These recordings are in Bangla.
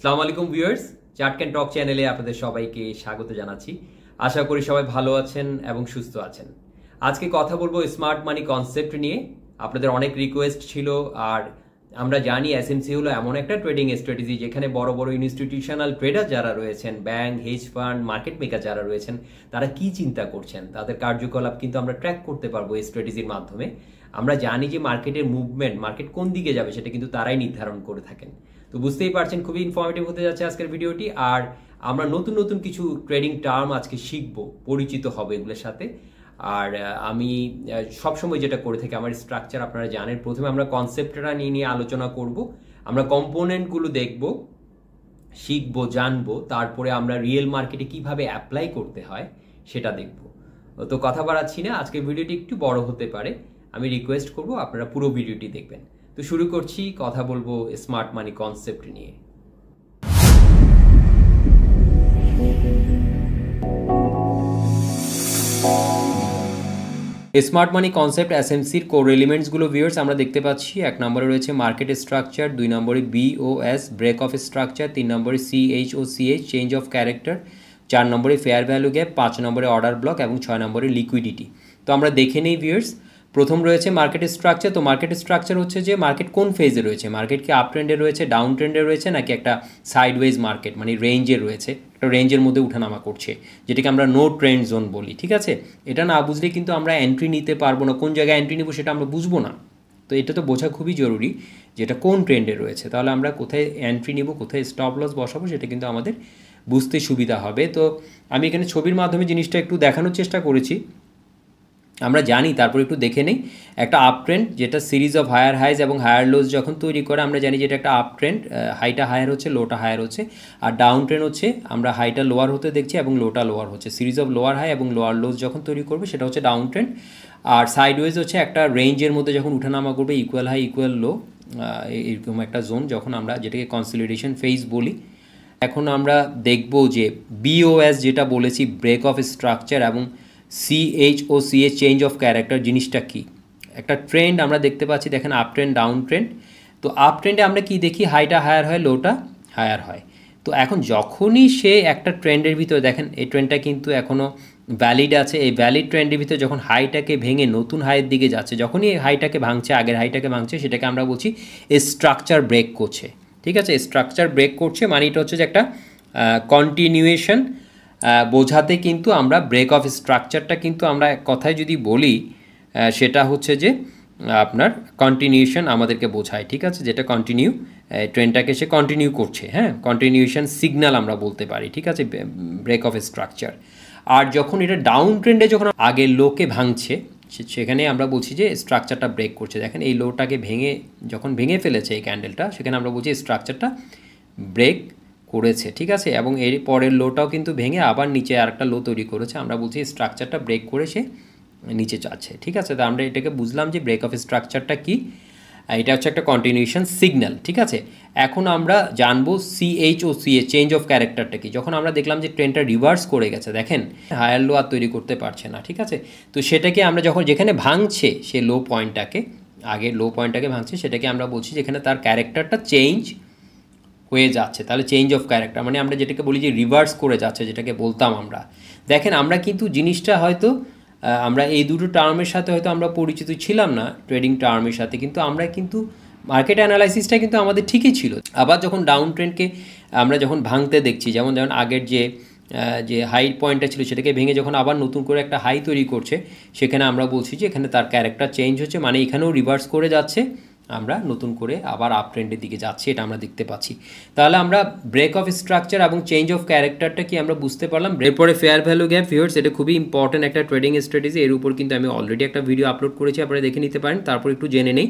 আসসালামু আলাইকুম ভিউয়ার্স, চার্ট ক্যান টক চ্যানেলে আপনাদের সবাইকে স্বাগত জানাচ্ছি। আশা করি সবাই ভালো আছেন এবং সুস্থ আছেন। আজকে কথা বলবো স্মার্ট মানি কনসেপ্ট নিয়ে। আপনাদের অনেক রিকোয়েস্ট ছিল, আর আমরা জানি এসএমসি হলো এমন একটা ট্রেডিং স্ট্র্যাটেজি যেখানে বড় বড় ইনস্টিটিউশনাল ট্রেডার যারা রয়েছেন, bank, hedge fund, market maker যারা রয়েছেন, তারা কি চিন্তা করছেন, তাদের কার্যকলাপ কিন্তু আমরা ট্র্যাক করতে পারবো এই স্ট্র্যাটেজির মাধ্যমে। আমরা জানি যে মার্কেটের মুভমেন্ট, মার্কেট কোন দিকে যাবে সেটা কিন্তু তারাই নির্ধারণ করে থাকেন। তো বুঝতেই পারছেন খুবই ইনফরমেটিভ হতে যাচ্ছে আজকের ভিডিওটি। আর আমরা নতুন নতুন কিছু ট্রেডিং টার্ম আজকে শিখবো, পরিচিত হবে এগুলোর সাথে। আর আমি সবসময় যেটা করে থাকি, আমার স্ট্রাকচার আপনারা জানেন, প্রথমে আমরা কনসেপ্টটা নিয়ে আলোচনা করব, আমরা কম্পোনেন্টগুলো দেখব, শিখবো, জানবো, তারপরে আমরা রিয়েল মার্কেটে কিভাবে অ্যাপ্লাই করতে হয় সেটা দেখব। তো কথা বাড়াচ্ছি না, আজকের ভিডিওটি একটু বড় হতে পারে, আমি রিকোয়েস্ট করব আপনারা পুরো ভিডিওটি দেখবেন। তো শুরু করছি, কথা বলবো স্মার্ট মানি কনসেপ্ট নিয়ে। স্মার্ট মানি কনসেপ্ট এসএমসির কোর এলিমেন্টসগুলো ভিউয়ার্স আমরা দেখতে পাচ্ছি। এক নম্বরে রয়েছে মার্কেট স্ট্রাকচার, 2 নম্বরে বিওএস ব্রেক অফ স্ট্রাকচার, 3 নম্বরে সিএইচওসিএইচ চেঞ্জ অফ ক্যারেক্টার, 4 নম্বরে ফেয়ার ভ্যালু গ্যাপ, 5 নম্বরে অর্ডার ব্লক এবং 6 নম্বরে লিকুইডিটি। তো আমরা দেখে নেই ভিউয়ার্স। প্রথম রয়েছে মার্কেট স্ট্রাকচার। তো মার্কেট স্ট্রাকচার হচ্ছে যে মার্কেট কোন ফেজে রয়েছে, মার্কেট কি আপ ট্রেন্ডে রয়েছে, ডাউন ট্রেন্ডে রয়েছে, নাকি একটা সাইডওয়েজ মার্কেট মানে রেঞ্জে রয়েছে, একটা রেঞ্জের মধ্যে উঠানামা করছে, যেটাকে আমরা নো ট্রেন্ড জোন বলি। ঠিক আছে, এটা না বুঝলে কিন্তু আমরা এন্ট্রি নিতে পারবো না, কোন জায়গায় এন্ট্রি নিব সেটা আমরা বুঝবো না। তো এটা তো বোঝা খুবই জরুরি যে এটা কোন ট্রেন্ডে রয়েছে, তাহলে আমরা কোথায় এন্ট্রি নিব, কোথায় স্টপ লস বসাবো সেটা কিন্তু আমাদের বুঝতে সুবিধা হবে। তো আমি এখানে ছবির মাধ্যমে জিনিসটা একটু দেখানোর চেষ্টা করেছি, আমরা জানি, তারপর একটু দেখে নেই। একটা আপ ট্রেন্ড যেটা সিরিজ অফ হায়ার হাইজ এবং হায়ার লোজ যখন তৈরি করে, আমরা জানি যে এটা একটা আপ ট্রেন্ড, হাইটা হায়ার হচ্ছে, লোটা হায়ার হচ্ছে। আর ডাউন ট্রেন্ড হচ্ছে আমরা হাইটা লোয়ার হতে দেখছি এবং লোটা লোয়ার হচ্ছে। সিরিজ অফ লোয়ার হাই এবং লোয়ার লোজ যখন তৈরি করবে সেটা হচ্ছে ডাউন ট্রেন্ড। আর সাইডওয়েজ হচ্ছে একটা রেঞ্জের মধ্যে যখন উঠানামা করবে, ইকুয়াল হাই ইকুয়াল লো, এরকম একটা জোন যখন আমরা যেটাকে কনসলিডেশন ফেজ বলি। এখন আমরা দেখব যে বিওএস যেটা বলেছি, ব্রেক অফ স্ট্রাকচার, এবং সিএইচওসিএ চেঞ্জ অফ ক্যারেক্টার জিনিসটা কি। একটা ট্রেন্ড আমরা দেখতে পাচ্ছি, দেখেন আপ ট্রেন্ড, ডাউন ট্রেন্ড। তো আপ ট্রেন্ডে আমরা কি দেখি, হাইটা হায়ার হয়, লোটা হায়ার হয়। তো এখন যখনই সে একটা ট্রেন্ডের ভিতরে, দেখেন এই ট্রেন্ডটা কিন্তু এখনও ভ্যালিড আছে, এই ভ্যালিড ট্রেন্ডের ভিতরে যখন হাইটাকে ভেঙে নতুন হাইয়ের দিকে যাচ্ছে, যখনই এই হাইটাকে ভাঙছে, আগের হাইটাকে ভাঙছে, সেটাকে আমরা বলছি স্ট্রাকচার ব্রেক করছে। ঠিক আছে, স্ট্রাকচার ব্রেক করছে মানে এটা হচ্ছে যে একটা কন্টিনিউয়েশন বোঝাতে কিন্তু আমরা ব্রেক অফ স্ট্রাকচারটা কিন্তু আমরা এক কথায় যদি বলি, সেটা হচ্ছে যে আপনার কন্টিনিউশন আমাদেরকে বোঝায়। ঠিক আছে, যেটা কন্টিনিউ, ট্রেনটাকে সে কন্টিনিউ করছে, হ্যাঁ, কন্টিনিউশন সিগন্যাল আমরা বলতে পারি। ঠিক আছে, ব্রেক অফ স্ট্রাকচার। আর যখন এটা ডাউন ট্রেন্ডে যখন আগে লোকে ভাঙছে, সেখানে আমরা বলছি যে স্ট্রাকচারটা ব্রেক করছে। দেখেন এই লোটাকে যখন ভেঙে ফেলেছে এই ক্যান্ডেলটা, সেখানে আমরা বলছি স্ট্রাকচারটা ব্রেক করেছে। ঠিক আছে, এবং এর পরের লোটাও কিন্তু ভেঙে আবার নিচে আরেকটা লো তৈরি করেছে, আমরা বলছি স্ট্রাকচারটা ব্রেক করে সে নিচে যাচ্ছে। ঠিক আছে, তো আমরা এটাকে বুঝলাম যে ব্রেক অফ স্ট্রাকচারটা কি, এটা হচ্ছে একটা কন্টিনিউশন সিগন্যাল। ঠিক আছে, এখন আমরা জানবো সিএইচওসিএ চেঞ্জ অফ ক্যারেক্টারটা কি। যখন আমরা দেখলাম যে ট্রেন্ডটা রিভার্স করে গেছে, দেখেন হায়ার লো আর তৈরি করতে পারছে না। ঠিক আছে, তো সেটাকে আমরা যখন যেখানে ভাঙছে সে লো পয়েন্টটাকে, আগে লো পয়েন্টটাকে ভাঙছে, সেটাকে আমরা বলছি যেখানে তার ক্যারেক্টারটা চেঞ্জ হয়ে যাচ্ছে। তাহলে চেঞ্জ অফ ক্যারেক্টার মানে আমরা যেটাকে বলি যে রিভার্স করে যাচ্ছে, যেটাকে বলতাম আমরা। দেখেন আমরা কিন্তু জিনিসটা হয়তো আমরা এই দুটো টার্মের সাথে হয়তো আমরা পরিচিত ছিলাম না, ট্রেডিং টার্মের সাথে, কিন্তু আমরা কিন্তু মার্কেট অ্যানালাইসিসটা কিন্তু আমাদের ঠিকই ছিল। আবার যখন ডাউন ট্রেন্ডকে আমরা যখন ভাঙতে দেখছি, যেমন আগের যে হাই পয়েন্টটা ছিল সেটাকে ভেঙে যখন আবার নতুন করে একটা হাই তৈরি করছে, সেখানে আমরা বলছি যে এখানে তার ক্যারেক্টার চেঞ্জ হচ্ছে, মানে এখানেও রিভার্স করে যাচ্ছে, আমরা নতুন করে আবার আপ ট্রেন্ডের দিকে যাচ্ছি, এটা আমরা দেখতে পাচ্ছি। তাহলে আমরা ব্রেক অফ স্ট্রাকচার এবং চেঞ্জ অফ ক্যারেক্টারটা কি আমরা বুঝতে পারলাম। এরপরে ফেয়ার ভ্যালু গ্যাপ ভিউয়ার্স, এটা খুবই ইম্পর্টেন্ট একটা ট্রেডিং স্ট্র্যাটেজি, এর উপর কিন্তু আমি অলরেডি একটা ভিডিও আপলোড করেছি, আপনারা দেখে নিতে পারেন, তারপর একটু জেনে নেই।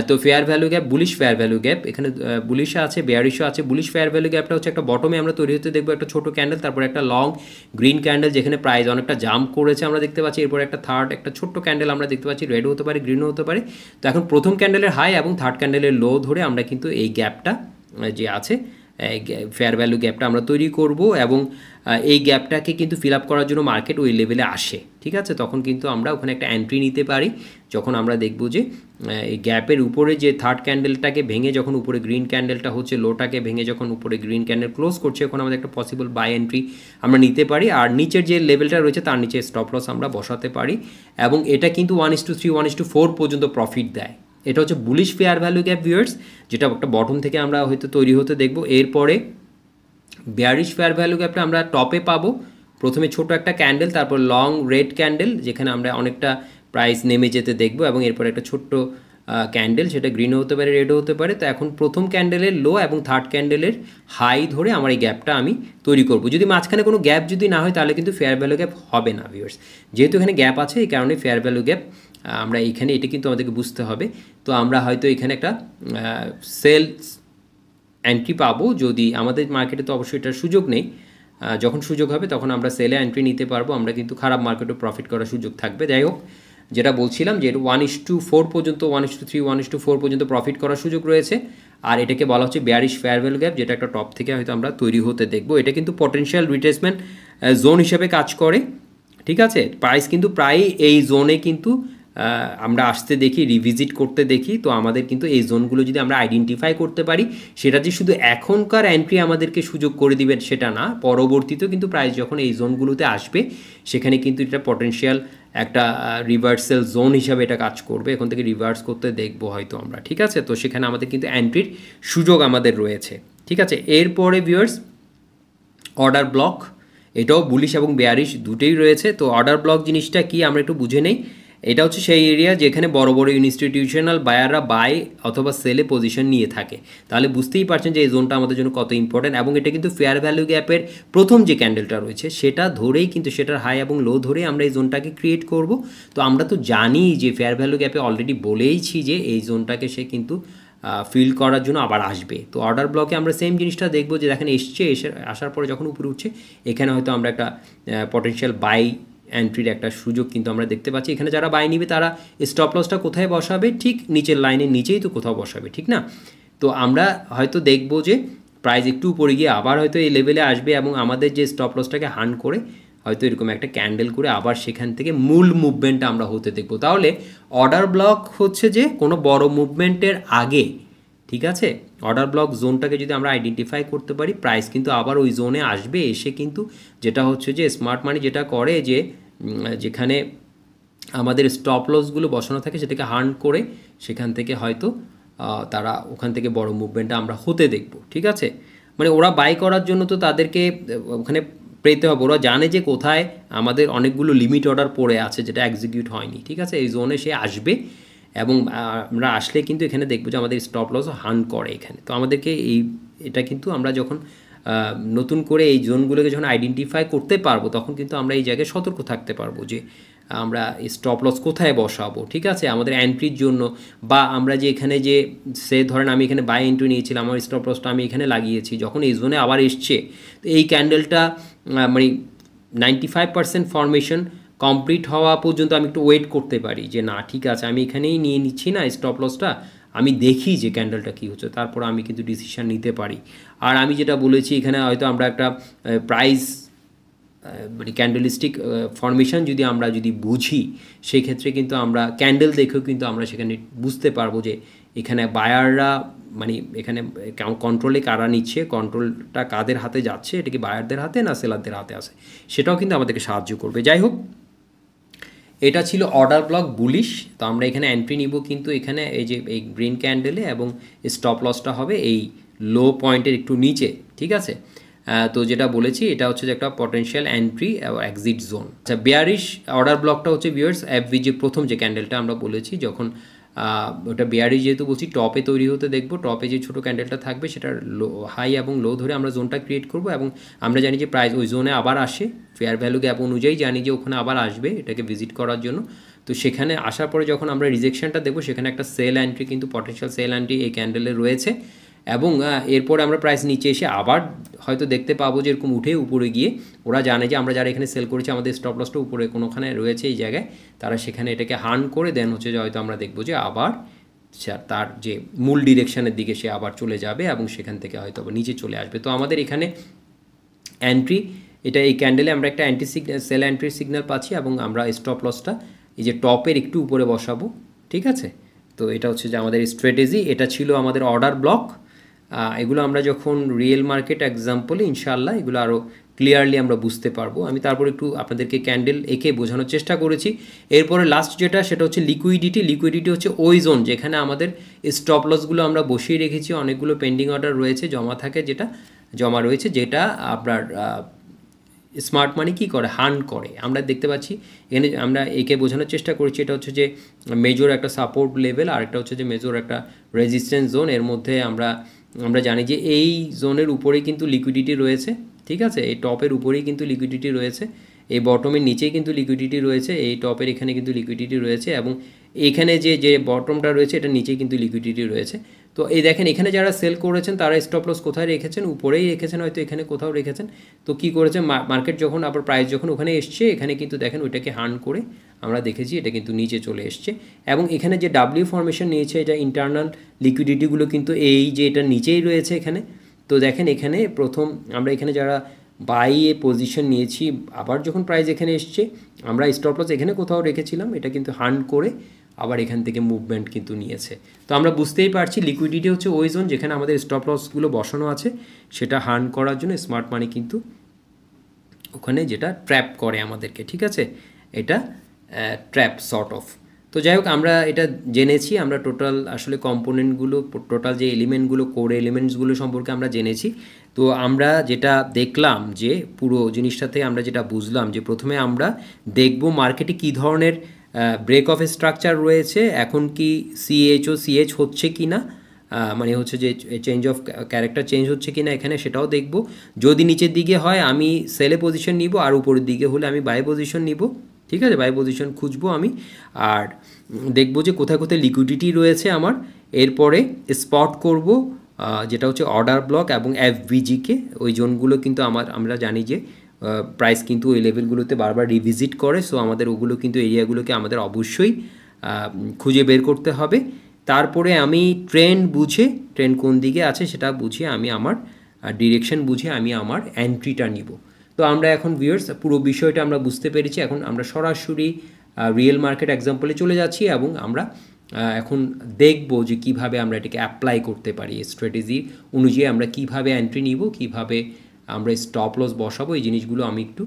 তো fair value gap, bullish fair value gap, এখানে বুলিশও আছে, বেয়ারিশও আছে। বুলিশ ফেয়ার ভ্যালু গ্যাপটা হচ্ছে একটা বটমে আমরা তৈরি হতে দেখবো একটা ছোটো ক্যান্ডেল, তারপর একটা লং গ্রিন ক্যান্ডেল যেখানে প্রাইস অনেকটা জাম্প করেছে আমরা দেখতে পাচ্ছি, এরপর একটা একটা ছোট্ট ক্যান্ডেল আমরা দেখতে পাচ্ছি, রেডও হতে পারে, গ্রিনও হতে পারে। তো এখন প্রথম ক্যান্ডেলের হাই এবং থার্ড ক্যান্ডেলের লো ধরে আমরা কিন্তু এই গ্যাপটা যে আছে ফেয়ার ভ্যালু গ্যাপটা আমরা তৈরি করব এবং এই গ্যাপটাকে কিন্তু ফিল আপ করার জন্য মার্কেট ওই লেভেলে আসে, ঠিক আছে। তখন কিন্তু আমরা ওখানে একটা এন্ট্রি নিতে পারি যখন আমরা দেখব যে এই গ্যাপের উপরে যে থার্ড ক্যান্ডেলটাকে ভেঙে যখন উপরে গ্রিন ক্যান্ডেলটা হচ্ছে লোটাকে ভেঙে যখন উপরে গ্রিন ক্যান্ডেল ক্লোজ করছে, এখন আমাদের একটা পসিবল বাই এন্ট্রি আমরা নিতে পারি। আর নিচের যে লেভেলটা রয়েছে তার নিচে স্টপ লস আমরা বসাতে পারি এবং এটা কিন্তু 1:3 1:4 পর্যন্ত প্রফিট দেয়। এটা হচ্ছে bullish fair value gap viewers, যেটা একটা বটম থেকে আমরা হয়তো তৈরি হতে দেখব। এরপরে বেয়ারিশ ফেয়ার ভ্যালু গ্যাপটা আমরা টপে পাবো, প্রথমে ছোট একটা ক্যান্ডেল, তারপর লং রেড ক্যান্ডেল যেখানে আমরা অনেকটা প্রাইস নেমে যেতে দেখব এবং এরপর একটা ছোট্ট ক্যান্ডেল, সেটা গ্রিনও হতে পারে রেডও হতে পারে। তো এখন প্রথম ক্যান্ডেলের লো এবং থার্ড ক্যান্ডেলের হাই ধরে আমার এই গ্যাপটা আমি তৈরি করব। যদি মাঝখানে কোনো গ্যাপ যদি না হয় তাহলে কিন্তু ফেয়ার ভ্যালু গ্যাপ হবে না ভিউয়ার্স। যেহেতু এখানে গ্যাপ আছে এই কারণে ফেয়ার ভ্যালু গ্যাপ আমরা এখানে এটা কিন্তু আমাদেরকে বুঝতে হবে। তো আমরা হয়তো এখানে একটা সেলস এন্ট্রি পাবো, যদি আমাদের মার্কেটে তো অবশ্যই এটার সুযোগ নেই, যখন সুযোগ হবে তখন আমরা সেলে এন্ট্রি নিতে পারবো, আমরা কিন্তু খারাপ মার্কেটে প্রফিট করার সুযোগ থাকবে। যাই হোক, যেটা বলছিলাম যে 1:4 পর্যন্ত 1:3 1:4 পর্যন্ত প্রফিট করার সুযোগ রয়েছে। আর এটাকে বলা হচ্ছে বেয়ারিশ ফেয়ার ভ্যালু গ্যাপ, যেটা একটা টপ থেকে হয়তো আমরা তৈরি হতে দেখবো। এটা কিন্তু পটেনশিয়াল রিট্রেসমেন্ট জোন হিসেবে কাজ করে, ঠিক আছে। প্রাইস কিন্তু প্রায় এই জোনে কিন্তু আমরা আসতে দেখি, রিভিজিট করতে দেখি। তো আমাদের কিন্তু এই জোনগুলো যদি আমরা আইডেন্টিফাই করতে পারি, সেটা যে শুধু এখনকার এন্ট্রি আমাদেরকে সুযোগ করে দিবেন সেটা না, পরবর্তীতেও কিন্তু প্রাইস যখন এই জোনগুলোতে আসবে সেখানে কিন্তু এটা পটেনশিয়াল একটা রিভার্সাল জোন হিসাবে এটা কাজ করবে। এখন থেকে রিভার্স করতে দেখবো হয়তো আমরা, ঠিক আছে। তো সেখানে আমাদের কিন্তু এন্ট্রির সুযোগ আমাদের রয়েছে, ঠিক আছে। এরপরে ভিউয়ার্স অর্ডার ব্লক, এটাও বুলিশ এবং বেয়ারিশ দুটোই রয়েছে। তো অর্ডার ব্লক জিনিসটা কি আমরা একটু বুঝে নেই। এটা হচ্ছে সেই এরিয়া যেখানে বড় বড় ইনস্টিটিউশনাল বায়াররা বাই অথবা সেলে পজিশন নিয়ে থাকে। তাহলে বুঝতেই পারছেন যে এই জোনটা আমাদের জন্য কত ইম্পর্টেন্ট। এবং এটা কিন্তু ফেয়ার ভ্যালু গ্যাপের প্রথম যে ক্যান্ডেলটা রয়েছে সেটা ধরেই কিন্তু, সেটার হাই এবং লো ধরেই আমরা এই জোনটাকে ক্রিয়েট করব। তো আমরা তো জানি যে ফেয়ার ভ্যালু গ্যাপে অলরেডি বলেইছি যে এই জোনটাকে সে কিন্তু ফিল করার জন্য আবার আসবে। তো অর্ডার ব্লকে আমরা সেম জিনিসটা দেখব যে দেখেন আসার পরে যখন উপরে উঠছে এখানে হয়তো আমরা একটা পটেনশিয়াল বাই এন্ট্রির একটা সুযোগ কিন্তু আমরা দেখতে পাচ্ছি। এখানে যারা বাই নিবে তারা স্টপ লসটা কোথায় বসাবে, ঠিক নিচের লাইনের নিচেই তো কোথাও বসাবে, ঠিক না। তো আমরা হয়তো দেখব যে প্রাইস একটু উপরে গিয়ে আবার হয়তো এই লেভেলে আসবে এবং আমাদের যে স্টপ লসটাকে হান্ট করে হয়তো এরকম একটা ক্যান্ডেল করে আবার সেখান থেকে মূল মুভমেন্টটা আমরা হতে দেখব। তাহলে অর্ডার ব্লক হচ্ছে যে কোনো বড় মুভমেন্টের আগে, ঠিক আছে। অর্ডার ব্লক জোনটাকে যদি আমরা আইডেন্টিফাই করতে পারি, প্রাইস কিন্তু আবার ওই জোনে আসবে, এসে কিন্তু যেটা হচ্ছে যে স্মার্ট মানি যেটা করে যে যেখানে আমাদের স্টপ লসগুলো বসানো থাকে সেটাকে হার্ন করে সেখান থেকে হয়তো তারা ওখান থেকে বড় মুভমেন্টটা আমরা হতে দেখব, ঠিক আছে। মানে ওরা বাই করার জন্য তো তাদেরকে ওখানে পেতে হবে, ওরা জানে যে কোথায় আমাদের অনেকগুলো লিমিট অর্ডার পড়ে আছে যেটা এক্সিকিউট হয়নি, ঠিক আছে। এই জোনে সে আসবে এবং আমরা আসলে কিন্তু এখানে দেখবো যে আমাদের স্টপ লস হার্ন করে এখানে। তো আমাদেরকে এটা কিন্তু আমরা যখন নতুন করে এই জোনগুলোকে যখন আইডেন্টিফাই করতে পারবো তখন কিন্তু আমরা এই জায়গায় সতর্ক থাকতে পারবো যে আমরা স্টপ লস কোথায় বসাবো, ঠিক আছে, আমাদের এন্ট্রির জন্য। বা আমরা যে এখানে যে ধরেন আমি এখানে বাই এন্ট্রি নিয়েছিলাম, আমার স্টপ লসটা আমি এখানে লাগিয়েছি, যখন এই জোনে আবার এসছে তো এই ক্যান্ডেলটা মানে 95% ফরমেশন কমপ্লিট হওয়া পর্যন্ত আমি একটু ওয়েট করতে পারি যে না ঠিক আছে আমি এখানেই নিয়ে নিচ্ছি না স্টপ লসটা, আমি দেখি যে ক্যান্ডেলটা কী হচ্ছে, তারপর আমি কিন্তু ডিসিশান নিতে পারি। আর আমি যেটা বলেছি এখানে হয়তো আমরা একটা প্রাইস মানে ক্যান্ডেলিস্টিক ফরমেশন আমরা যদি বুঝি সেই ক্ষেত্রে কিন্তু আমরা ক্যান্ডেল দেখেও কিন্তু আমরা সেখানে বুঝতে পারবো যে এখানে বায়াররা মানে এখানে কন্ট্রোলে কারা নিচ্ছে, কন্ট্রোলটা কাদের হাতে যাচ্ছে, এটা কি বায়ারদের হাতে না সেলারদের হাতে আছে, সেটাও কিন্তু আমাদেরকে সাহায্য করবে। যাই হোক, এটা ছিল অর্ডার ব্লক বুলিশ। তো আমরা এখানে এন্ট্রি নিব কিন্তু এখানে এই যে এই গ্রিন ক্যান্ডেলে এবং স্টপ লসটা হবে এই লো পয়েন্টের একটু নিচে, ঠিক আছে। তো যেটা বলেছি এটা হচ্ছে যে একটা পটেনশিয়াল এন্ট্রি এক্সিট জোন। আচ্ছা, বেয়ারিশ অর্ডার ব্লকটা হচ্ছে ভিউয়ার্স এফভি যে প্রথম যে ক্যান্ডেলটা আমরা বলেছি, যখন ওটা বেয়ারিশ যেহেতু বলছি টপে তৈরি হতে দেখবো, টপে যে ছোটো ক্যান্ডেলটা থাকবে সেটার লো হাই এবং লো ধরে আমরা জোনটা ক্রিয়েট করব এবং আমরা জানি যে প্রাইস ওই জোনে আবার আসে, ফেয়ার ভ্যালু গ্যাপ অনুযায়ী জানি যে ওখানে আবার আসবে এটাকে ভিজিট করার জন্য। তো সেখানে আসার পরে যখন আমরা রিজেকশনটা দেখবো সেখানে একটা সেল এন্ট্রি কিন্তু পটেনশিয়াল সেল এন্ট্রি এই ক্যান্ডেলে রয়েছে এবং এরপরে আমরা প্রাইস নিচে এসে আবার হয়তো দেখতে পাবো যে এরকম উঠে উপরে গিয়ে ওরা জানে যে আমরা যারা এখানে সেল করেছি আমাদের স্টপ লসটা উপরে কোনোখানে রয়েছে এই জায়গায়, তারা সেখানে এটাকে হার্ন করে দেন হচ্ছে যে হয়তো আমরা দেখবো যে আবার তার যে মূল ডিরেকশানের দিকে সে আবার চলে যাবে এবং সেখান থেকে হয়তো আবার নিচে চলে আসবে। তো আমাদের এখানে এন্ট্রি, এটা এই ক্যান্ডেলে আমরা একটা anti signal, sell entry signal পাচ্ছি এবং আমরা স্টপ লসটা এই যে টপের একটু উপরে বসাবো, ঠিক আছে। তো এটা হচ্ছে যে আমাদের স্ট্র্যাটেজি, এটা ছিল আমাদের অর্ডার ব্লক। এগুলো আমরা যখন রিয়েল মার্কেট এক্সাম্পলে ইনশাআল্লাহ এগুলো আরও ক্লিয়ারলি আমরা বুঝতে পারবো। আমি তারপর একটু আপনাদেরকে ক্যান্ডেল এঁকে বোঝানোর চেষ্টা করেছি। এরপরে লাস্ট যেটা, সেটা হচ্ছে লিকুইডিটি। লিকুইডিটি হচ্ছে ওই জোন যেখানে আমাদের স্টপ লসগুলো আমরা বসিয়ে রেখেছি, অনেকগুলো পেন্ডিং অর্ডার রয়েছে, জমা থাকে, যেটা জমা রয়েছে, যেটা আপনার স্মার্ট মানি কী করে, হান্ট করে। আমরা দেখতে পাচ্ছি এখানে, আমরা একে বোঝানোর চেষ্টা করেছি, এটা হচ্ছে যে মেজর একটা সাপোর্ট লেভেল আর একটা হচ্ছে যে মেজর একটা রেজিস্ট্যান্স জোন। এর মধ্যে আমরা জানি যে এই জোনের উপরেই কিন্তু লিকুইডিটি রয়েছে, ঠিক আছে। এই টপের উপরেই কিন্তু লিকুইডিটি রয়েছে, এই বটমের নিচেই কিন্তু লিকুইডিটি রয়েছে, এই টপের এখানে কিন্তু লিকুইডিটি রয়েছে এবং এখানে যে বটমটা রয়েছে এটা নিচেই কিন্তু লিকুইডিটি রয়েছে। তো এই দেখেন এখানে যারা সেল করেছেন তারা স্টপ লস কোথায় রেখেছেন, উপরেই রেখেছেন, হয়তো এখানে কোথাও রেখেছেন। তো কী করেছে, মার্কেট যখন আবার প্রাইস যখন ওখানে এসছে, এখানে কিন্তু দেখেন ওইটাকে হান্ট করে আমরা দেখেছি এটা কিন্তু নিচে চলে এসছে এবং এখানে যে ডাব্লিউ ফরমেশন নিয়েছে, এটা ইন্টারনাল লিকুইডিটিগুলো কিন্তু এই যে এটা নিচেই রয়েছে এখানে। তো দেখেন এখানে প্রথম আমরা এখানে যারা বাইয়ে পজিশন নিয়েছি, আবার যখন প্রাইস এখানে এসছে আমরা স্টপ লস এখানে কোথাও রেখেছিলাম, এটা কিন্তু হান্ট করে আবার এখান থেকে মুভমেন্ট কিন্তু নিয়েছে। তো আমরা বুঝতেই পারছি লিকুইডিটি হচ্ছে ওই জোন যেখানে আমাদের স্টপ লসগুলো বসানো আছে, সেটা হান্ট করার জন্য স্মার্ট মানি কিন্তু ওখানে যেটা ট্র্যাপ করে আমাদেরকে, ঠিক আছে, এটা ট্র্যাপ সর্ট অফ। তো যাই হোক আমরা এটা জেনেছি, আমরা টোটাল আসলে কম্পোনেন্টগুলো, টোটাল যে এলিমেন্টগুলো, কোর এলিমেন্টসগুলো সম্পর্কে আমরা জেনেছি। তো আমরা যেটা দেখলাম যে পুরো জিনিসটাতে আমরা যেটা বুঝলাম যে প্রথমে আমরা দেখব মার্কেটে কী ধরনের ব্রেক অফ স্ট্রাকচার রয়েছে, এখন কি সিএইচ হচ্ছে কি না, মানে হচ্ছে যে চেঞ্জ অফ ক্যারেক্টার চেঞ্জ হচ্ছে কি না এখানে, সেটাও দেখব। যদি নিচের দিকে হয় আমি সেলে পজিশন নিব, আর উপরের দিকে হলে আমি বাই পজিশন নিব, ঠিক আছে, বাই পজিশন খুঁজবো আমি। আর দেখব যে কোথায় কোথায় লিকুইডিটি রয়েছে আমার। এরপরে স্পট করব যেটা হচ্ছে অর্ডার ব্লক এবং এফভিজিকে, ওই জোনগুলো কিন্তু আমরা জানি যে প্রাইস কিন্তু ওই লেভেলগুলোতে বারবার রিভিজিট করে। সো আমাদের ওগুলো কিন্তু এরিয়াগুলোকে আমাদের অবশ্যই খুঁজে বের করতে হবে। তারপরে আমি ট্রেন্ড বুঝে, ট্রেন্ড কোন দিকে আছে সেটা বুঝে আমি আমার ডিরেকশন বুঝে আমি আমার এন্ট্রিটা নিব। তো আমরা এখন ভিউয়ার্স পুরো বিষয়টা আমরা বুঝতে পেরেছি। এখন আমরা সরাসরি রিয়েল মার্কেট এক্সাম্পলে চলে যাচ্ছি এবং আমরা এখন দেখব যে কিভাবে আমরা এটাকে অ্যাপ্লাই করতে পারি, স্ট্র্যাটেজি অনুযায়ী আমরা কিভাবে এন্ট্রি নিব, কিভাবে আমরা স্টপ লস বসাবো, এই জিনিসগুলো আমি একটু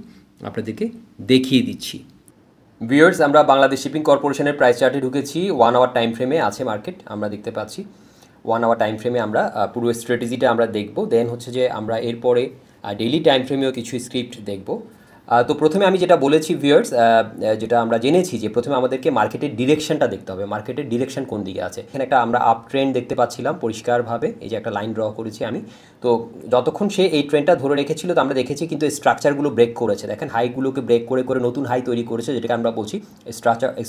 আপনাদেরকে দেখিয়ে দিচ্ছি। ভিউয়ার্স আমরা বাংলাদেশ শিপিং কর্পোরেশনের প্রাইস চার্টে ঢুকেছি। 1 আওয়ার টাইম ফ্রেমে আছে মার্কেট, আমরা দেখতে পাচ্ছি 1 আওয়ার টাইম ফ্রেমে আমরা পুরো স্ট্র্যাটেজিটা আমরা দেখব। দেন হচ্ছে যে আমরা এরপরে ডেইলি টাইম ফ্রেমেও কিছু স্ক্রিপ্ট দেখব। তো প্রথমে আমি যেটা বলেছি ভিউয়ার্স, যেটা আমরা জেনেছি যে প্রথমে আমাদেরকে মার্কেটের ডিরেকশনটা দেখতে হবে, মার্কেটের ডিরেকশন কোন দিকে আছে। এখানে একটা আমরা আপ ট্রেন্ড দেখতে পাচ্ছিলাম পরিষ্কারভাবে, এই যে একটা লাইন ড্র করেছি আমি। তো যতক্ষণ সে এই ট্রেন্ডটা ধরে রেখেছিল তো আমরা দেখেছি কিন্তু স্ট্রাকচারগুলো ব্রেক করেছে, দেখেন হাইগুলোকে ব্রেক করে করে নতুন হাই তৈরি করেছে, যেটাকে আমরা বলছি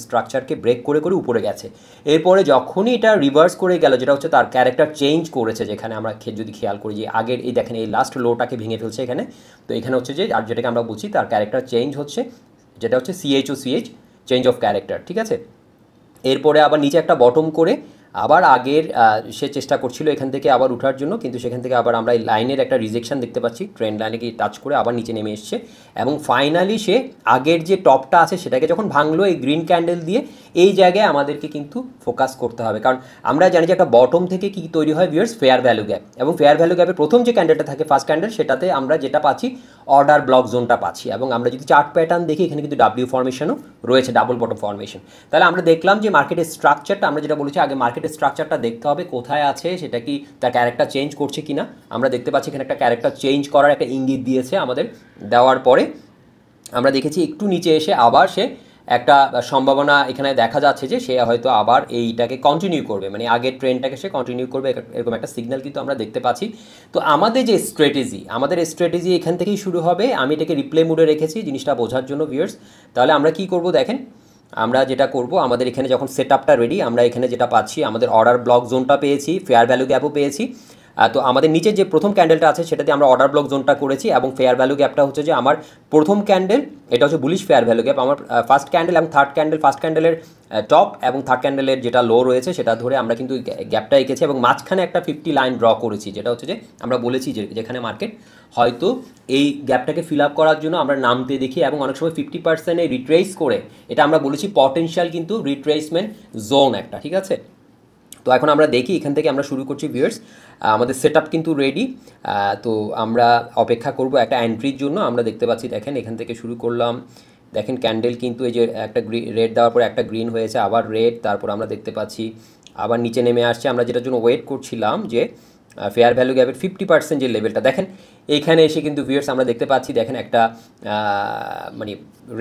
স্ট্রাকচারকে ব্রেক করে করে উপরে গেছে। এরপরে যখনই এটা রিভার্স করে গেল, যেটা হচ্ছে তার ক্যারেক্টার চেঞ্জ করেছে, যেখানে আমরা যদি খেয়াল করি যে আগের এই দেখেন এই লাস্ট লোটাকে ভেঙে ফেলছে এখানে। তো এখানে হচ্ছে যে আর যেটাকে আমরা বলছি তার ক্যারেক্টার চেঞ্জ হচ্ছে, যেটা হচ্ছে সিএইচ চেঞ্জ অফ ক্যারেক্টার, ঠিক আছে। এরপরে আবার নিচে একটা বটম করে আবার আগের সে চেষ্টা করছিল এখান থেকে আবার ওঠার জন্য, কিন্তু সেখান থেকে আবার আমরা এই লাইনের একটা রিজেকশন দেখতে পাচ্ছি, ট্রেন্ড লাইনে গিয়ে টাচ করে আবার নিচে নেমে এসছে এবং ফাইনালি সে আগের যে টপটা আছে সেটাকে যখন ভাঙলো এই গ্রিন ক্যান্ডেল দিয়ে, এই জায়গায় আমাদেরকে কিন্তু ফোকাস করতে হবে। কারণ আমরা জানি যে একটা বটম থেকে কি তৈরি হয় ভিউয়ার্স, ফেয়ার ভ্যালু গ্যাপ, এবং ফেয়ার ভ্যালু গ্যাপের প্রথম যে ক্যান্ডেলটা থাকে ফার্স্ট ক্যান্ডেল, সেটাতে আমরা যেটা পাচ্ছি অর্ডার ব্লক জোনটা পাচ্ছি। এবং আমরা যদি চার্ট প্যাটার্ন দেখি এখানে কিন্তু ডাব্লিউ ফরমেশনও রয়েছে, ডাবল বটম ফরমেশন। তাহলে আমরা দেখলাম যে মার্কেটের স্ট্রাকচারটা, আমরা যেটা বলেছি আগে মার্কেটের স্ট্রাকচারটা দেখতে হবে কোথায় আছে, সেটা কি তার ক্যারেক্টার চেঞ্জ করছে কিনা। আমরা দেখতে পাচ্ছি এখানে একটা ক্যারেক্টার চেঞ্জ করার একটা ইঙ্গিত দিয়েছে আমাদের, দেওয়ার পরে আমরা দেখেছি একটু নিচে এসে আবার সে একটা সম্ভাবনা এখানে দেখা যাচ্ছে যে সে হয়তো আবার এইটাকে কন্টিনিউ করবে, মানে আগের ট্রেন্ডটাকে সে কন্টিনিউ করবে, এরকম একটা সিগন্যাল কিন্তু আমরা দেখতে পাচ্ছি। তো আমাদের যে স্ট্র্যাটেজি এখান থেকেই শুরু হবে। আমি এটাকে রিপ্লে মুডে রেখেছি জিনিসটা বোঝার জন্য ভিউয়ার্স। তাহলে আমরা কি করব দেখেন, আমরা যেটা করব, আমাদের এখানে যখন সেট আপটা রেডি, আমরা এখানে যেটা পাচ্ছি আমাদের অর্ডার ব্লক জোনটা পেয়েছি, ফেয়ার ভ্যালু গ্যাপও পেয়েছি, তো আমাদের নিচে যে প্রথম ক্যান্ডেলটা আছে সেটাতে আমরা অর্ডার ব্লক জোনটা করেছি এবং ফেয়ার ভ্যালু গ্যাপটা হচ্ছে যে আমার প্রথম ক্যান্ডেল, এটা হচ্ছে বুলিশ ফেয়ার ভ্যালু গ্যাপ। আমার ফার্স্ট ক্যান্ডেল এবং থার্ড ক্যান্ডেল, ফার্স্ট ক্যান্ডেলের টপ এবং থার্ড ক্যান্ডেলের যেটা লো রয়েছে সেটা ধরে আমরা কিন্তু গ্যাপটা এঁকেছি এবং মাঝখানে একটা 50 লাইন ড্র করেছি, যেটা হচ্ছে যে আমরা বলেছি যে যেখানে মার্কেট হয়তো এই গ্যাপটাকে ফিল আপ করার জন্য আমরা নামতে দেখি এবং অনেক সময় 50% রিট্রেস করে, এটা আমরা বলেছি পটেনশিয়াল কিন্তু রিট্রেসমেন্ট জোন একটা, ঠিক আছে। তো এখন আমরা দেখি, এখান থেকে আমরা শুরু করছি ভিউয়ার্স। আমাদের সেট আপ কিন্তু রেডি। তো আমরা অপেক্ষা করব একটা এন্ট্রির জন্য। আমরা দেখতে পাচ্ছি, দেখেন এখান থেকে শুরু করলাম, দেখেন ক্যান্ডেল কিন্তু এই যে একটা রেড দেওয়ার পরে একটা গ্রিন হয়েছে, আবার রেড, তারপর আমরা দেখতে পাচ্ছি আবার নিচে নেমে আসছে। আমরা যেটার জন্য ওয়েট করছিলাম যে ফেয়ার ভ্যালু গ্যাপের 50% যে লেভেলটা, দেখেন এইখানে এসে কিন্তু ভিউয়ার্স আমরা দেখতে পাচ্ছি, দেখেন একটা মানে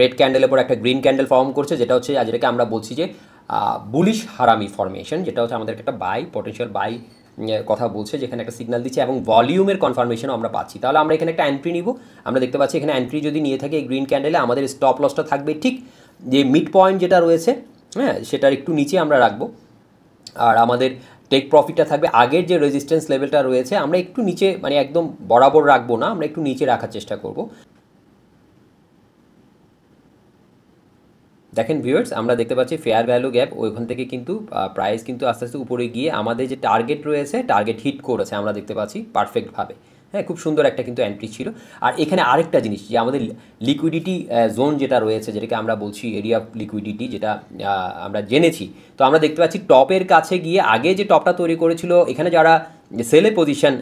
রেড ক্যান্ডেলের পর একটা গ্রিন ক্যান্ডেল ফর্ম করছে, যেটা হচ্ছে যেটাকে আমরা বলছি যে বুলিশ হারামি ফরমেশন, যেটা হচ্ছে আমাদেরকে একটা বাই পটেনশিয়াল বাই কথা বলছে, যেখানে একটা সিগন্যাল দিচ্ছে এবং ভলিউমের কনফার্মেশনও আমরা পাচ্ছি। তাহলে আমরা এখানে একটা এন্ট্রি নিব। আমরা দেখতে পাচ্ছি এখানে এন্ট্রি যদি নিয়ে থাকি এই গ্রিন ক্যান্ডেলে, আমাদের স্টপ লসটা থাকবে ঠিক যে মিড পয়েন্ট যেটা রয়েছে, হ্যাঁ, সেটার একটু নিচে আমরা রাখবো। আর আমাদের টেক প্রফিটটা থাকবে আগের যে রেজিস্ট্যান্স লেভেলটা রয়েছে, আমরা একটু নিচে, মানে একদম বরাবর রাখবো না, আমরা একটু নিচে রাখার চেষ্টা করব। দেখেন ভিউয়ার্স, আমরা দেখতে পাচ্ছি ফেয়ার ভ্যালু গ্যাপ ওইখান থেকে কিন্তু প্রাইস কিন্তু আস্তে আস্তে উপরে গিয়ে আমাদের যে টার্গেট রয়েছে, টার্গেট হিট করেছে আমরা দেখতে পাচ্ছি পারফেক্টভাবে। হ্যাঁ, খুব সুন্দর একটা কিন্তু এন্ট্রি ছিল। আর এখানে আরেকটা জিনিস, যে আমাদের লিকুইডিটি জোন যেটা রয়েছে, যেটাকে আমরা বলছি এরিয়া অফ লিকুইডিটি, যেটা আমরা জেনেছি। তো আমরা দেখতে পাচ্ছি টপের কাছে গিয়ে আগে যে টপটা তৈরি করেছিল, এখানে যারা সেলে পজিশন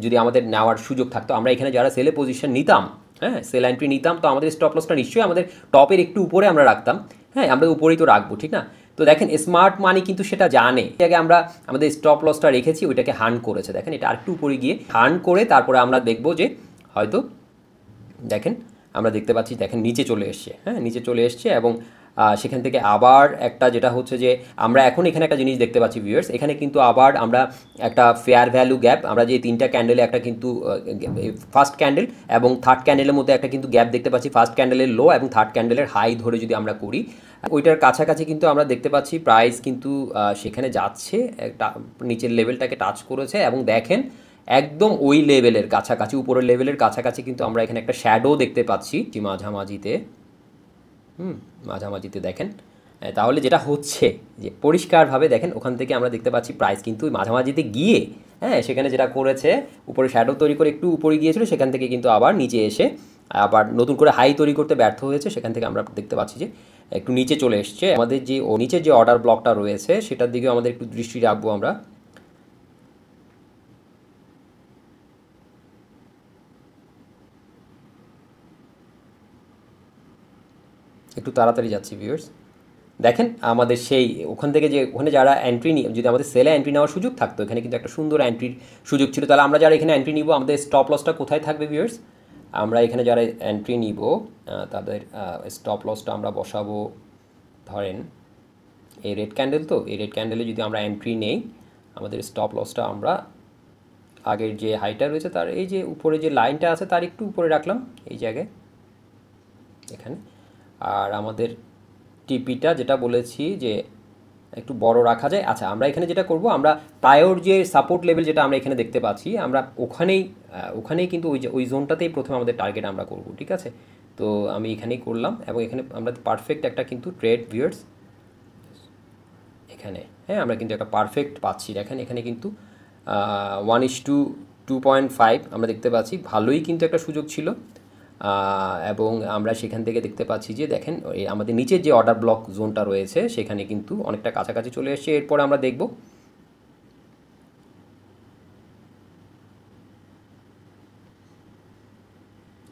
যদি আমাদের নেওয়ার সুযোগ থাকতো, আমরা এখানে যারা সেলে পজিশন নিতাম, হ্যাঁ, সেল এন্ট্রি নিতাম, তো আমাদের স্টপ লসটা নিশ্চয়ই আমাদের টপের একটু উপরে আমরা রাখতাম। হ্যাঁ, আমরা উপরেই তো রাখবো, ঠিক না? তো দেখেন স্মার্ট মানি কিন্তু সেটা জানে, আগে আমরা আমাদের স্টপ লসটা রেখেছি, ওইটাকে হার্ন করেছে। দেখেন এটা আরেকটু উপরে গিয়ে হার্ন করে তারপরে আমরা দেখব যে হয়তো, দেখেন আমরা দেখতে পাচ্ছি, দেখেন নিচে চলে এসছে, হ্যাঁ, নিচে চলে এসছে এবং সেখান থেকে আবার একটা যেটা হচ্ছে যে আমরা এখন এখানে একটা জিনিস দেখতে পাচ্ছি ভিউয়ার্স, এখানে কিন্তু আবার আমরা একটা ফেয়ার ভ্যালু গ্যাপ, আমরা যে তিনটা ক্যান্ডেলে একটা কিন্তু ফার্স্ট ক্যান্ডেল এবং থার্ড ক্যান্ডেলের মধ্যে একটা কিন্তু গ্যাপ দেখতে পাচ্ছি, ফার্স্ট ক্যান্ডেলের লো এবং থার্ড ক্যান্ডেলের হাই ধরে যদি আমরা করি, ওইটার কাছাকাছি কিন্তু আমরা দেখতে পাচ্ছি প্রাইস কিন্তু সেখানে যাচ্ছে, একটা নিচের লেভেলটাকে টাচ করেছে এবং দেখেন একদম ওই লেভেলের কাছাকাছি, উপরের লেভেলের কাছাকাছি কিন্তু আমরা এখানে একটা শ্যাডো দেখতে পাচ্ছি মাঝামাঝিতে। মাঝামাঝিতে দেখেন, তাহলে যেটা হচ্ছে যে পরিষ্কারভাবে দেখেন ওখান থেকে আমরা দেখতে পাচ্ছি প্রাইস কিন্তু মাঝামাঝিতে গিয়ে, হ্যাঁ, সেখানে যেটা করেছে উপরে শ্যাডো তৈরি করে একটু উপরে গিয়েছিল, সেখান থেকে কিন্তু আবার নিচে এসে আবার নতুন করে হাই তৈরি করতে ব্যর্থ হয়েছে। সেখান থেকে আমরা দেখতে পাচ্ছি যে একটু নিচে চলে এসছে। আমাদের যে নিচের যে অর্ডার ব্লকটা রয়েছে সেটার দিকেও আমাদের একটু দৃষ্টি রাখবো আমরা। একটু তাড়াতাড়ি যাচ্ছি ভিউয়ার্স। দেখেন আমাদের সেই ওখান থেকে যে ওখানে যারা এন্ট্রি নিয়ে, যদি আমাদের সেলে এন্ট্রি নেওয়ার সুযোগ থাকতো, এখানে কিন্তু একটা সুন্দর এন্ট্রির সুযোগ ছিল। তাহলে আমরা যারা এখানে এন্ট্রি নিব, আমাদের স্টপ লসটা কোথায় থাকবে ভিউয়ার্স? আমরা এখানে যারা এন্ট্রি নিব তাদের স্টপ লসটা আমরা বসাবো, ধরেন এই রেড ক্যান্ডেল, তো এই রেড ক্যান্ডেলে যদি আমরা এন্ট্রি নেই, আমাদের স্টপ লসটা আমরা আগের যে হাইটা রয়েছে তার এই যে উপরে যে লাইনটা আছে তার একটু উপরে রাখলাম, এই জায়গায় এখানে। আর আমাদের টিপিটা যেটা বলেছি যে একটু বড় রাখা যায়। আচ্ছা, আমরা এখানে যেটা করব, আমরা প্রায়র যে সাপোর্ট লেভেল যেটা আমরা এখানে দেখতে পাচ্ছি, আমরা ওখানেই কিন্তু ওই জোনটাতেই প্রথমে আমাদের টার্গেট আমরা করব, ঠিক আছে? তো আমি এখানেই করলাম এবং এখানে আমরা পারফেক্ট একটা কিন্তু ট্রেড ভিউয়ার্স এখানে, হ্যাঁ, আমরা কিন্তু একটা পারফেক্ট পাচ্ছি। দেখেন এখানে কিন্তু 1:2.5 আমরা দেখতে পাচ্ছি, ভালোই কিন্তু একটা সুযোগ ছিল। এবং আমরা সেখান থেকে দেখতে পাচ্ছি যে দেখেন আমাদের নিচের যে অর্ডার ব্লক জোনটা রয়েছে সেখানে কিন্তু অনেকটা কাছাকাছি চলে এসেছে। এরপরে আমরা দেখব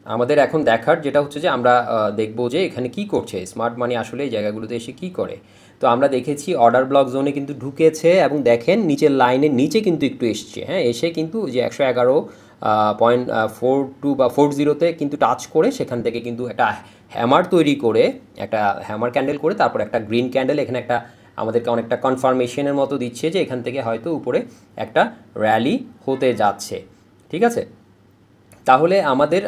আমাদের এখন দেখার যেটা হচ্ছে যে আমরা দেখব যে এখানে কি করছে স্মার্ট মানি, আসলে এই জায়গাগুলোতে এসে কি করে। তো আমরা দেখেছি অর্ডার ব্লক জোনে কিন্তু ঢুকেছে এবং দেখেন নিচের লাইনের নিচে কিন্তু একটু এসছে, হ্যাঁ, এসে কিন্তু যে 111.42 বা 40-তে কিন্তু টাচ করে সেখান থেকে কিন্তু একটা হ্যামার তৈরি করে, একটা হ্যামার ক্যান্ডেল করে তারপর একটা গ্রিন ক্যান্ডেল এখানে একটা আমাদেরকে অনেকটা কনফার্মেশনের মতো দিচ্ছে যে এখান থেকে হয়তো উপরে একটা র্যালি হতে যাচ্ছে, ঠিক আছে? তাহলে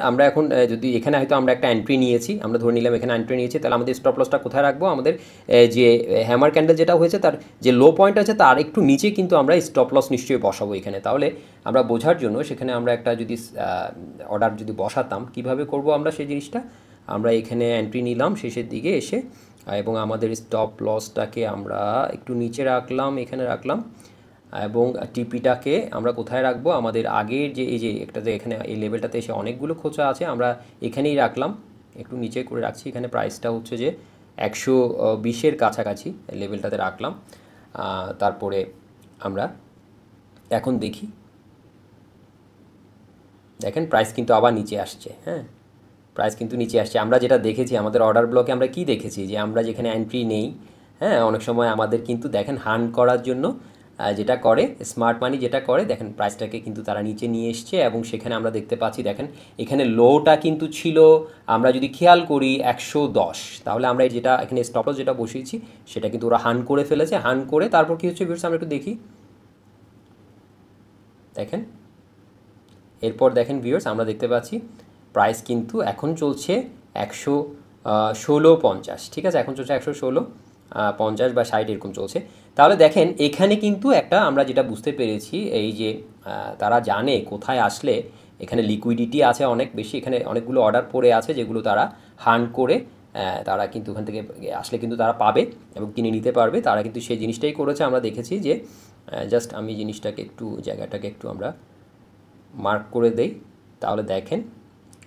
আমরা এখন যদি এখানে হয়তো আমরা একটা এন্ট্রি নিয়েছি, আমরা ধরে নিলাম এখানে এন্ট্রি নিয়েছি, তাহলে আমাদের স্টপ লসটা কোথায় রাখবো? আমাদের যে হ্যামার ক্যান্ডেল যেটা হয়েছে তার যে লো পয়েন্ট আছে তার একটু নিচে কিন্তু আমরা স্টপ লস নিশ্চয়ই বসাবো এখানে। তাহলে আমরা বোঝার জন্য সেখানে আমরা একটা যদি অর্ডার যদি বসাতাম, কিভাবে করব আমরা সেই জিনিসটা? আমরা এখানে এন্ট্রি নিলাম শেষের দিকে এসে, এবং আমাদের স্টপ লসটাকে আমরা একটু নিচে রাখলাম, এখানে রাখলাম, এবং টিপিটাকে আমরা কোথায় রাখবো? আমাদের আগের যে এই যে একটা যে এখানে এই লেভেলটাতে এসে অনেকগুলো খোঁচা আছে, আমরা এখানেই রাখলাম, একটু নিচে করে রাখছি। এখানে প্রাইসটা হচ্ছে যে 120-এর কাছাকাছি লেভেলটাতে রাখলাম। তারপরে আমরা এখন দেখেন প্রাইস কিন্তু আবার নিচে আসছে। হ্যাঁ, প্রাইস কিন্তু নিচে আসছে। আমরা যেটা দেখেছি আমাদের অর্ডার ব্লকে, আমরা কি দেখেছি যে আমরা যেখানে এন্ট্রি নেই, হ্যাঁ, অনেক সময় আমাদের কিন্তু দেখেন হান্ট করার জন্য যেটা করে স্মার্ট মানি, যেটা করে দেখেন প্রাইসটাকে কিন্তু তারা নিচে নিয়ে এসছে, এবং সেখানে আমরা দেখতে পাচ্ছি দেখেন এখানে লোটা কিন্তু ছিল, আমরা যদি খেয়াল করি 110, তাহলে আমরা যেটা এখানে স্টপ লস যেটা বসিয়েছি সেটা কিন্তু ওরা হান্ট করে ফেলেছে। হান্ট করে তারপর কী হচ্ছে ভিউয়ার্স, আমরা একটু দেখি, দেখেন এরপর দেখেন ভিউয়ার্স, আমরা দেখতে পাচ্ছি প্রাইস কিন্তু এখন চলছে 116.50, ঠিক আছে, এখন চলছে 116.50 বা 60 এরকম চলছে। তাহলে দেখেন এখানে কিন্তু একটা আমরা যেটা বুঝতে পেরেছি, এই যে তারা জানে কোথায় আসলে এখানে লিকুইডিটি আছে অনেক বেশি, এখানে অনেকগুলো অর্ডার পড়ে আছে যেগুলো তারা হান্ট করে তারা কিন্তু ওখান থেকে আসলে কিন্তু তারা পাবে এবং কিনে নিতে পারবে। তারা কিন্তু সেই জিনিসটাই করেছে, আমরা দেখেছি যে জাস্ট আমি জিনিসটাকে একটু জায়গাটাকে একটু আমরা মার্ক করে দেই, তাহলে দেখেন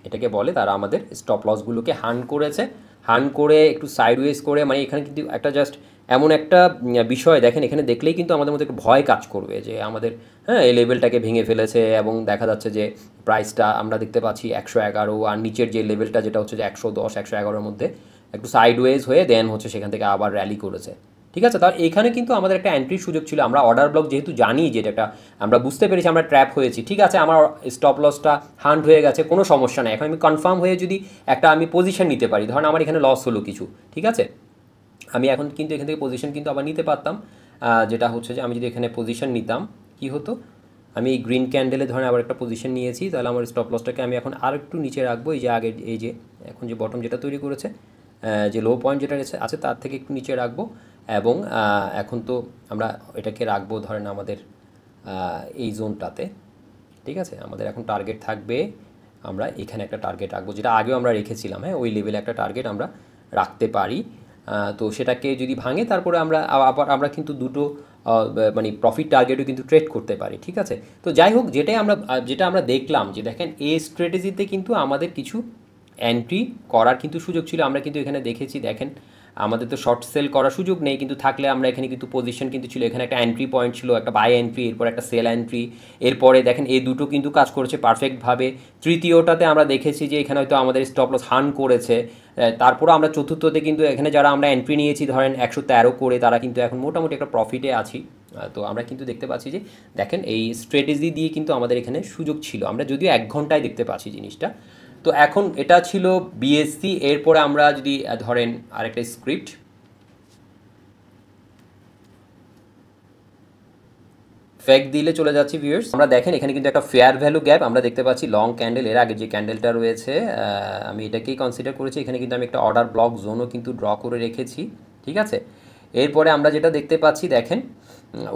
এটাকে বলে তারা আমাদের স্টপ লসগুলোকে হান্ট করেছে, হান্ট করে একটু সাইডওয়েজ করে, মানে এখানে কিন্তু একটা জাস্ট এমন একটা বিষয় দেখেন, এখানে দেখলেই কিন্তু আমাদের মধ্যে একটু ভয় কাজ করবে যে আমাদের হ্যাঁ এই লেভেলটাকে ভেঙে ফেলেছে, এবং দেখা যাচ্ছে যে প্রাইসটা আমরা দেখতে পাচ্ছি 111, আর নিচের যে লেভেলটা যেটা হচ্ছে যে 110 111-এর মধ্যে একটু সাইডওয়েজ হয়ে দেন হচ্ছে সেখান থেকে আবার র্যালি করেছে। ঠিক আছে, তাহলে এখানে কিন্তু আমাদের একটা এন্ট্রির সুযোগ ছিল। আমরা অর্ডার ব্লক যেহেতু জানি যে এটা আমরা বুঝতে পেরেছি আমরা ট্র্যাপ হয়েছি, ঠিক আছে, আমার স্টপ লসটা হান্ট হয়ে গেছে, কোনো সমস্যা নেই। এখন আমি কনফার্ম হয়ে যদি একটা আমি পজিশন নিতে পারি, ধরেন আমার এখানে লস হলো কিছু, ঠিক আছে, আমি এখন কিন্তু এখান থেকে পজিশন কিন্তু আবার নিতে পারতাম, যেটা হচ্ছে যে আমি যদি এখানে পজিশন নিতাম কি হতো, আমি এই গ্রিন ক্যান্ডেলে ধরেন আবার একটা পজিশন নিয়েছি, তাহলে আমার স্টপ লসটাকে আমি এখন আর একটু নিচে রাখবো, এই যে আগে এই যে এখন যে বটম যেটা তৈরি করেছে, যে লো পয়েন্ট যেটা আছে তার থেকে একটু নিচে রাখবো, এবং এখন তো আমরা এটাকে রাখবো ধরেন আমাদের এই জোনটাতে, ঠিক আছে, আমাদের এখন টার্গেট থাকবে, আমরা এখানে একটা টার্গেট রাখবো যেটা আগেও আমরা রেখেছিলাম, হ্যাঁ ওই লেভেলে একটা টার্গেট আমরা রাখতে পারি। তো সেটাকে যদি ভাঙে তারপরে আবার আমরা কিন্তু দুটো মানে প্রফিট টার্গেটও কিন্তু ট্রেড করতে পারি, ঠিক আছে। তো যাই হোক, যেটা আমরা দেখলাম যে দেখেন এই স্ট্র্যাটেজিতে কিন্তু আমাদের কিছু এন্ট্রি করার কিন্তু সুযোগ ছিল, আমরা কিন্তু এখানে দেখেছি দেখেন আমাদের তো শর্ট সেল করার সুযোগ নেই, কিন্তু থাকলে আমরা এখানে কিন্তু পজিশন কিন্তু ছিল, এখানে একটা এন্ট্রি পয়েন্ট ছিল, একটা বাই এন্ট্রি, এরপর একটা সেল এন্ট্রি, এরপরে দেখেন এই দুটো কিন্তু কাজ করেছে পারফেক্টভাবে। তৃতীয়টাতে আমরা দেখেছি যে এখানে হয়তো আমাদের স্টপ লস হার্ন করেছে, তারপরে আমরা চতুর্থতে কিন্তু এখানে যারা আমরা এন্ট্রি নিয়েছি ধরেন 113 করে, তারা কিন্তু এখন মোটামুটি একটা প্রফিটে আছি। তো আমরা কিন্তু দেখতে পাচ্ছি যে দেখেন এই স্ট্র্যাটেজি দিয়ে কিন্তু আমাদের এখানে সুযোগ ছিল, আমরা যদিও 1 ঘন্টায় দেখতে পাচ্ছি জিনিসটা। তো এখন এটা ছিল বিএসসি। এরপরে আমরা যদি ধরেন আরেকটা স্ক্রিপ্ট, ফেক দিলে চলে যাচ্ছি ভিউয়ার্স, আমরা দেখেন এখানে কিন্তু একটা ফেয়ার ভ্যালু গ্যাপ আমরা দেখতে পাচ্ছি, লং ক্যান্ডেল, এর আগে যে ক্যান্ডেলটা রয়েছে আমি এটাকেই কনসিডার করেছি, এখানে কিন্তু আমি একটা অর্ডার ব্লক জোনও কিন্তু ড্র করে রেখেছি, ঠিক আছে। এরপরে আমরা যেটা দেখতে পাচ্ছি দেখেন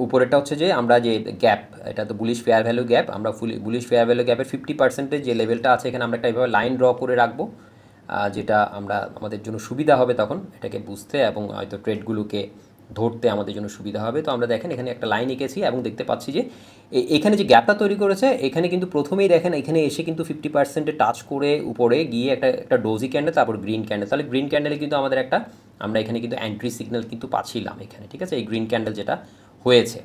উপরেরটা হচ্ছে যে আমরা যে গ্যাপ, এটা তো বুলিশ ফেয়ার ভ্যালু গ্যাপ, আমরা বুলিশ ফেয়ার ভ্যালু গ্যাপের 50% যে লেভেলটা আছে এখানে আমরা একটা এইভাবে লাইন ড্র করে রাখবো, যেটা আমাদের জন্য সুবিধা হবে তখন এটাকে বুঝতে, এবং হয়তো ট্রেডগুলোকে ধরতে আমাদের জন্য সুবিধা হবে। তো আমরা দেখেন এখানে একটা লাইন এঁকেছি এবং দেখতে পাচ্ছি যে এখানে যে গ্যাপটা তৈরি করেছে, এখানে কিন্তু প্রথমেই দেখেন এখানে এসে কিন্তু 50%-এ টাচ করে উপরে গিয়ে একটা ডোজি ক্যান্ডেল, তারপর গ্রিন ক্যান্ডেল, তাহলে গ্রিন ক্যান্ডেলে কিন্তু আমাদের আমরা এখানে কিন্তু এন্ট্রি সিগন্যাল কিন্তু পাচ্ছিলাম এখানে, ঠিক আছে, এই গ্রিন ক্যান্ডেল যেটা হয়েছে,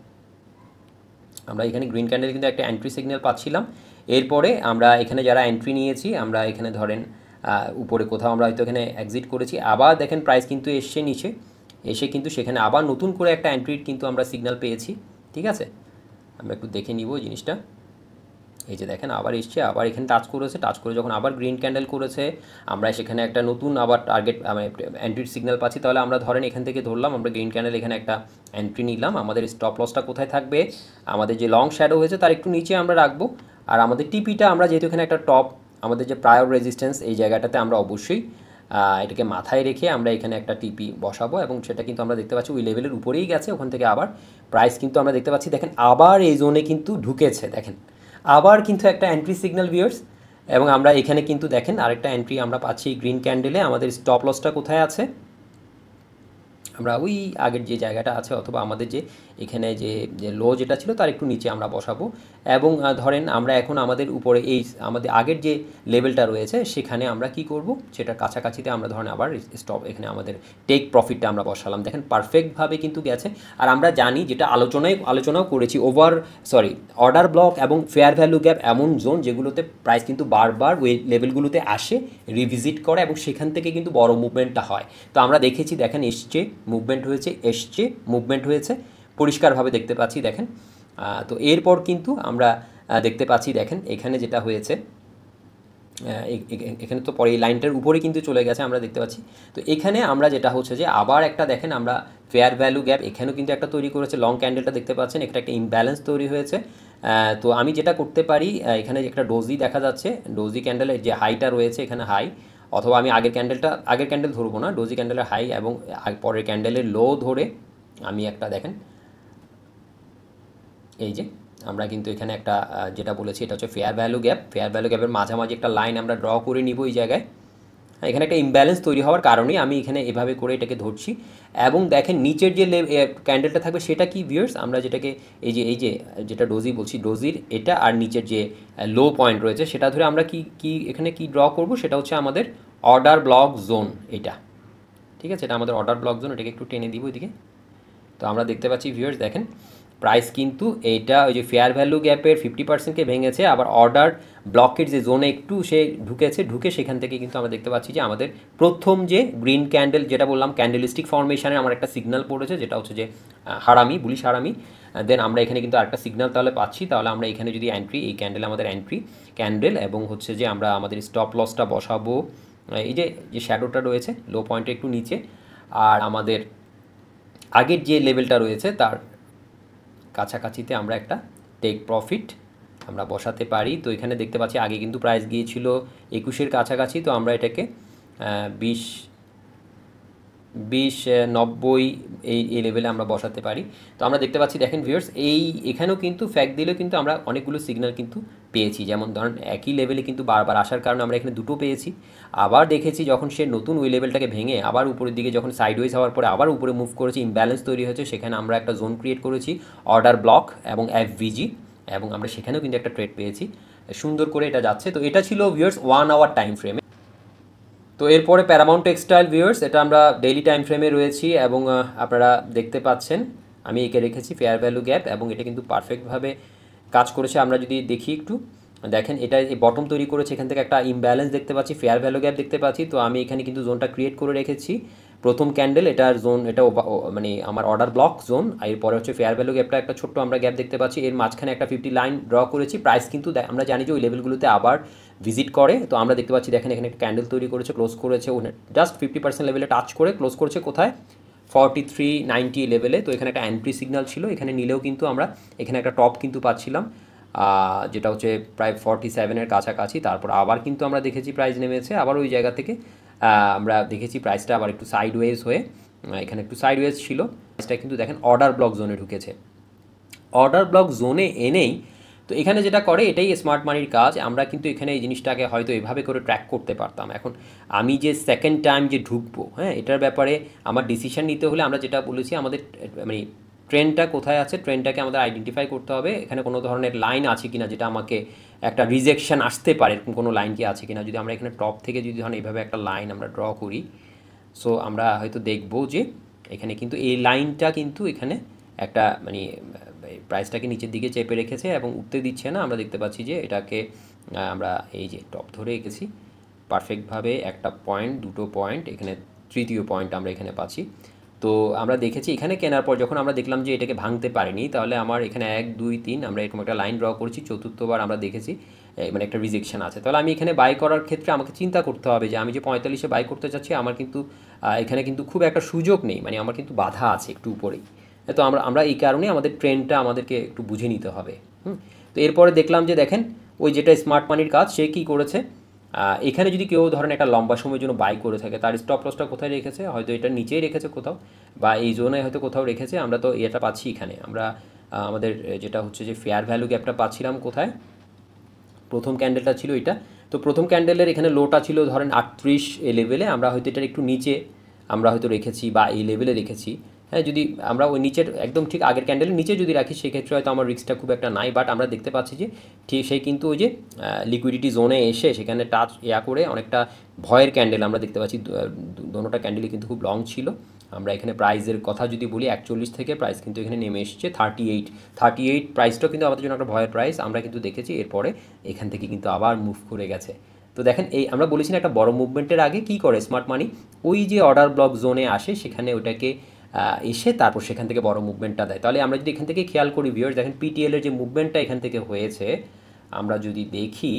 আমরা এখানে গ্রিন ক্যান্ডেল কিন্তু একটা এন্ট্রি সিগন্যাল পাচ্ছিলাম। এরপরে আমরা এখানে যারা এন্ট্রি নিয়েছি, আমরা এখানে ধরেন উপরে কোথাও আমরা হয়তো এখানে এক্সিট করেছি, আবার দেখেন প্রাইস কিন্তু এসছে নিচে, এসে কিন্তু সেখানে আবার নতুন করে একটা এন্ট্রির কিন্তু আমরা সিগন্যাল পেয়েছি, ঠিক আছে। আমরা একটু দেখে নিব জিনিসটা, এই যে দেখেন আবার এসছে, আবার এখানে টাচ করেছে, টাচ করে যখন আবার গ্রিন ক্যান্ডেল করেছে, আমরা সেখানে একটা নতুন আবার টার্গেট এন্ট্রির সিগন্যাল পাচ্ছি। তাহলে আমরা ধরেন এখান থেকে ধরলাম আমরা গ্রিন ক্যান্ডেল এখানে একটা এন্ট্রি নিলাম, আমাদের স্টপ লসটা কোথায় থাকবে, আমাদের যে লং শ্যাডো হয়েছে তার একটু নিচে আমরা রাখবো, আর আমাদের টিপিটা আমরা যেহেতু এখানে একটা টপ আমাদের যে প্রায়র রেজিস্ট্যান্স এই জায়গাটাতে আমরা অবশ্যই এটাকে মাথায় রেখে আমরা এখানে একটা টিপি বসাবো এবং সেটা কিন্তু আমরা দেখতে পাচ্ছি ওই লেভেলের উপরেই গেছে। ওখান থেকে আবার প্রাইস কিন্তু আমরা দেখতে পাচ্ছি দেখেন আবার এই জোনে কিন্তু ঢুকেছে, দেখেন আবার কিন্তু একটা এন্ট্রি সিগন্যাল ভিউয়ার্স। এবং আমরা এখানে কিন্তু দেখেন আরেকটা এন্ট্রি আমরা পাচ্ছি গ্রিন ক্যান্ডেলে। আমাদের স্টপ লসটা কোথায় আছে, আমরা ওই আগের যে জায়গাটা আছে অথবা আমাদের যে এখানে যে যে লো যেটা ছিল তার একটু নিচে আমরা বসাবো। এবং ধরেন আমরা এখন আমাদের উপরে এই আমাদের আগের যে লেভেলটা রয়েছে সেখানে আমরা কি করব, সেটার কাছাকাছিতে আমরা ধরেন আবার স্টপ এখানে আমাদের টেক প্রফিটটা আমরা বসালাম। দেখেন পারফেক্টভাবে কিন্তু গেছে। আর আমরা জানি যেটা আলোচনাও করেছি অর্ডার ব্লক এবং ফেয়ার ভ্যালু গ্যাপ এমন জোন যেগুলোতে প্রাইস কিন্তু বারবার ওই লেভেলগুলোতে আসে, রিভিজিট করে এবং সেখান থেকে কিন্তু বড় মুভমেন্টটা হয়। তো আমরা দেখেছি দেখেন মুভমেন্ট হয়েছে পরিষ্কারভাবে দেখতে পাচ্ছি দেখেন। তো এরপর কিন্তু আমরা দেখতে পাচ্ছি দেখেন এখানে যেটা হয়েছে এখানে তো পরে এই লাইনটার উপরে কিন্তু চলে গেছে আমরা দেখতে পাচ্ছি। তো এখানে আমরা যেটা হচ্ছে যে আবার একটা দেখেন আমরা ফেয়ার ভ্যালু গ্যাপ এখানেও কিন্তু একটা তৈরি করেছে, লং ক্যান্ডেলটা দেখতে পাচ্ছেন একটা ইমব্যালেন্স তৈরি হয়েছে। তো আমি যেটা করতে পারি এখানে একটা ডোজি দেখা যাচ্ছে, ডোজি ক্যান্ডেলের যে হাইটা রয়েছে এখানে হাই, অথবা আমি আগের ক্যান্ডেল ধরবো না, ডোজি ক্যান্ডেলের হাই এবং পরের ক্যান্ডেলের লো ধরে আমি একটা দেখেন এই যে আমরা কিন্তু এখানে একটা যেটা বলেছি এটা হচ্ছে ফেয়ার ভ্যালু গ্যাপের মাঝামাঝি একটা লাইন আমরা ড্র করে নিব এই জায়গায়। এখানে একটা ইমব্যালেন্স তৈরি হওয়ার কারণেই আমি এখানে এভাবে করে এটাকে ধরছি। এবং দেখেন নিচের যে ক্যান্ডেলটা থাকবে সেটা কি ভিউয়ার্স, আমরা যেটাকে এই যে যেটা ডোজি বলছি ডোজির এটা আর নিচের যে লো পয়েন্ট রয়েছে সেটা ধরে আমরা কি এখানে কি ড্র করব, সেটা হচ্ছে আমাদের অর্ডার ব্লক জোন এটা, ঠিক আছে, এটা আমাদের অর্ডার ব্লক জোন। এটাকে একটু টেনে দিব এদিকে। তো আমরা দেখতে পাচ্ছি ভিউয়ার্স দেখেন প্রাইস কিন্তু এইটা ওই যে ফেয়ার ভ্যালু গ্যাপের 50%কে ভেঙেছে, আবার অর্ডার ব্লকের যে জোনে একটু সে ঢুকে সেখান থেকে কিন্তু আমরা দেখতে পাচ্ছি যে আমাদের প্রথম যে গ্রিন ক্যান্ডেল যেটা বললাম ক্যান্ডেলিস্টিক ফর্মেশনে আমার একটা সিগন্যাল পড়েছে যেটা হচ্ছে যে বুলিশ হারামি। দেন আমরা এখানে কিন্তু আরেকটা সিগন্যাল তাহলে পাচ্ছি। তাহলে আমরা এখানে যদি এই ক্যান্ডেল আমাদের ক্যান্ডেল এবং হচ্ছে যে আমরা আমাদের স্টপ লসটা বসাবো এই যে শ্যাডোটা রয়েছে লো পয়েন্টে একটু নিচে, আর আমাদের আগের যে লেভেলটা রয়েছে তার কাছাকাছিতে আমরা একটা টেক প্রফিট আমরা বসাতে পারি। তো এখানে দেখতে পাচ্ছি আগে কিন্তু প্রাইস গিয়েছিল 21-এর কাছাকাছি, তো আমরা এটাকে 20-90 এই লেভেলে আমরা বসাতে পারি। তো আমরা দেখতে পাচ্ছি দেখেন ভিউয়ার্স এখানেও কিন্তু ফ্যাক্ট দিলেও কিন্তু আমরা অনেকগুলো সিগন্যাল কিন্তু পেয়েছি। যেমন ধরেন একই লেভেলে কিন্তু বারবার আসার কারণে আমরা এখানে দুটো পেয়েছি। আবার দেখেছি যখন সে নতুন ওই লেভেলটাকে ভেঙে আবার উপরের দিকে যখন সাইডওয়েজ হওয়ার পরে আবার উপরে মুভ করেছি, ইমব্যালেন্স তৈরি হয়েছে, সেখানে আমরা একটা জোন ক্রিয়েট করেছি অর্ডার ব্লক এবং এফভিজি, এবং আমরা সেখানেও কিন্তু একটা ট্রেড পেয়েছি। সুন্দর করে এটা যাচ্ছে। তো এটা ছিল ভিউয়ার্স 1 আওয়ার টাইম ফ্রেমে। তো এরপরে প্যারামাউন্ট টেক্সটাইল ভিউয়ার্স, এটা আমরা ডেইলি টাইম ফ্রেমে রয়েছি এবং আপনারা দেখতে পাচ্ছেন আমি একে রেখেছি ফেয়ার ভ্যালু গ্যাপ এবং এটা কিন্তু পারফেক্টভাবে কাজ করেছে। আমরা যদি দেখি একটু দেখেন এটা এই বটম তৈরি করেছে, এখান থেকে একটা ইমব্যালেন্স দেখতে পাচ্ছি, ফেয়ার ভ্যালু গ্যাপ দেখতে পাচ্ছি। তো আমি এখানে কিন্তু জোনটা ক্রিয়েট করে রেখেছি প্রথম ক্যান্ডেল এটার জোন, এটা মানে আমার অর্ডার ব্লক জোন। এরপরে হচ্ছে ফেয়ার ভ্যালু গ্যাপটা একটা ছোট্ট আমরা গ্যাপ দেখতে পাচ্ছি, এর মাঝখানে একটা 50 লাইন ড্র করেছি। প্রাইস কিন্তু আমরা জানি যে ওই লেভেলগুলোতে আবার ভিজিট করে। তো আমরা দেখতে পাচ্ছি দেখেন এখানে একটা ক্যান্ডেল তৈরি করেছে, ক্লোজ করেছে জাস্ট 50% লেভেলে টাচ করে ক্লোজ করেছে কোথায় 4390 লেভেলে। তো এখানে একটা এন্ট্রি সিগন্যাল ছিল, এখানে নিলেও কিন্তু আমরা এখানে একটা টপ কিন্তু পাচ্ছিলাম যেটা হচ্ছে প্রায় 47-এর কাছাকাছি। তারপর আবার কিন্তু আমরা দেখেছি প্রাইস নেমেছে, আবার ওই জায়গা থেকে আমরা দেখেছি প্রাইসটা আবার একটু সাইডওয়েজ হয়ে এখানে একটু সাইডওয়েজ ছিল, প্রাইসটা কিন্তু দেখেন অর্ডার ব্লক জোনে ঢুকেছে। অর্ডার ব্লক জোনে এনেই তো এখানে যেটা করে এটাই স্মার্ট মানির কাজ। আমরা কিন্তু এখানে এই জিনিসটাকে হয়তো এভাবে করে ট্র্যাক করতে পারতাম। এখন আমি যে সেকেন্ড টাইম যে ঢুকবো, হ্যাঁ, এটার ব্যাপারে আমার ডিসিশন নিতে হলে আমরা যেটা বলেছি আমাদের মানে ট্রেনটা কোথায় আছে, ট্রেনটাকে আমাদের আইডেন্টিফাই করতে হবে। এখানে কোনো ধরনের লাইন আছে কিনা যেটা আমাকে একটা রিজেকশন আসতে পারে, এরকম কোনো লাইন কি আছে কিনা। যদি আমরা এখানে টপ থেকে যদি ধরেন এইভাবে একটা লাইন আমরা ড্র করি, সো আমরা হয়তো দেখবো যে এখানে কিন্তু এই লাইনটা কিন্তু এখানে একটা মানে প্রাইসটাকে নিচের দিকে চেপে রেখেছে এবং উঠতে দিচ্ছে না। আমরা দেখতে পাচ্ছি যে এটাকে আমরা এই যে টপ ধরে রেখেছি পারফেক্টভাবে, একটা পয়েন্ট দুটো পয়েন্ট, এখানে তৃতীয় পয়েন্ট আমরা এখানে পাচ্ছি। তো আমরা দেখেছি এখানে কেনার পর যখন আমরা দেখলাম যে এটাকে ভাঙতে পারেনি, তাহলে আমার এখানে 1 2 3 আমরা এরকম একটা লাইন ড্র করেছি, চতুর্থবার আমরা দেখেছি মানে একটা রিজেকশন আছে। তাহলে আমি এখানে বাই করার ক্ষেত্রে আমাকে চিন্তা করতে হবে যে আমি যে 45-এ বাই করতে চাচ্ছি আমার কিন্তু এখানে কিন্তু খুব একটা সুযোগ নেই, মানে আমার কিন্তু বাধা আছে একটু উপরেই। তো আমরা এই কারণে আমাদের ট্রেন্ডটা আমাদেরকে একটু বুঝে নিতে হবে। তো এরপরে দেখলাম যে দেখেন ওই যেটা স্মার্ট মানির কাজ, সে কী করেছে, এখানে যদি কেউ ধরেন একটা লম্বা সময়ের জন্য বাই করে থাকে, তার স্টপ লসটা কোথায় রেখেছে, হয়তো এটা নিচেই রেখেছে কোথাও, বা এই জোনে হয়তো কোথাও রেখেছে। আমরা তো এটা পাচ্ছি এখানে, আমরা আমাদের যেটা হচ্ছে যে ফেয়ার ভ্যালু গ্যাপটা পাচ্ছিলাম কোথায়, প্রথম ক্যান্ডেলটা ছিল এটা। তো প্রথম ক্যান্ডেলের এখানে লোটা ছিল ধরেন 38 লেভেলে, আমরা হয়তো এটার একটু নিচে আমরা হয়তো রেখেছি বা এই লেভেলে রেখেছি। হ্যাঁ, যদি আমরা ওই নিচের একদম ঠিক আগের ক্যান্ডেলের নিচে যদি রাখি সেক্ষেত্রে হয়তো আমার রিস্কটা খুব একটা নাই, বাট আমরা দেখতে পাচ্ছি যে ঠিক সেই কিন্তু ওই যে লিকুইডিটি জোনে এসে সেখানে টাচ করে অনেকটা ভয়ের ক্যান্ডেল আমরা দেখতে পাচ্ছি। দোনোটা ক্যান্ডেলই কিন্তু খুব লং ছিল। আমরা এখানে প্রাইসের কথা যদি বলি 41 থেকে প্রাইস কিন্তু এখানে নেমে এসছে 38 প্রাইসটাও কিন্তু আমাদের জন্য একটা ভয়ের প্রাইস। আমরা কিন্তু দেখেছি এরপরে এখান থেকে কিন্তু আবার মুভ করে গেছে। তো দেখেন এই আমরা বলেছি না একটা বড় মুভমেন্টের আগে কি করে স্মার্ট মানি, ওই যে অর্ডার ব্লক জোনে আসে সেখানে ওটাকে এসে তারপর সেখান থেকে বড় মুভমেন্টটা দেয়। তাহলে আমরা যদি এখান থেকে খেয়াল করি ভিউয়ার্স, দেখেন পিটিএলের যে মুভমেন্টটা এখান থেকে হয়েছে আমরা যদি দেখি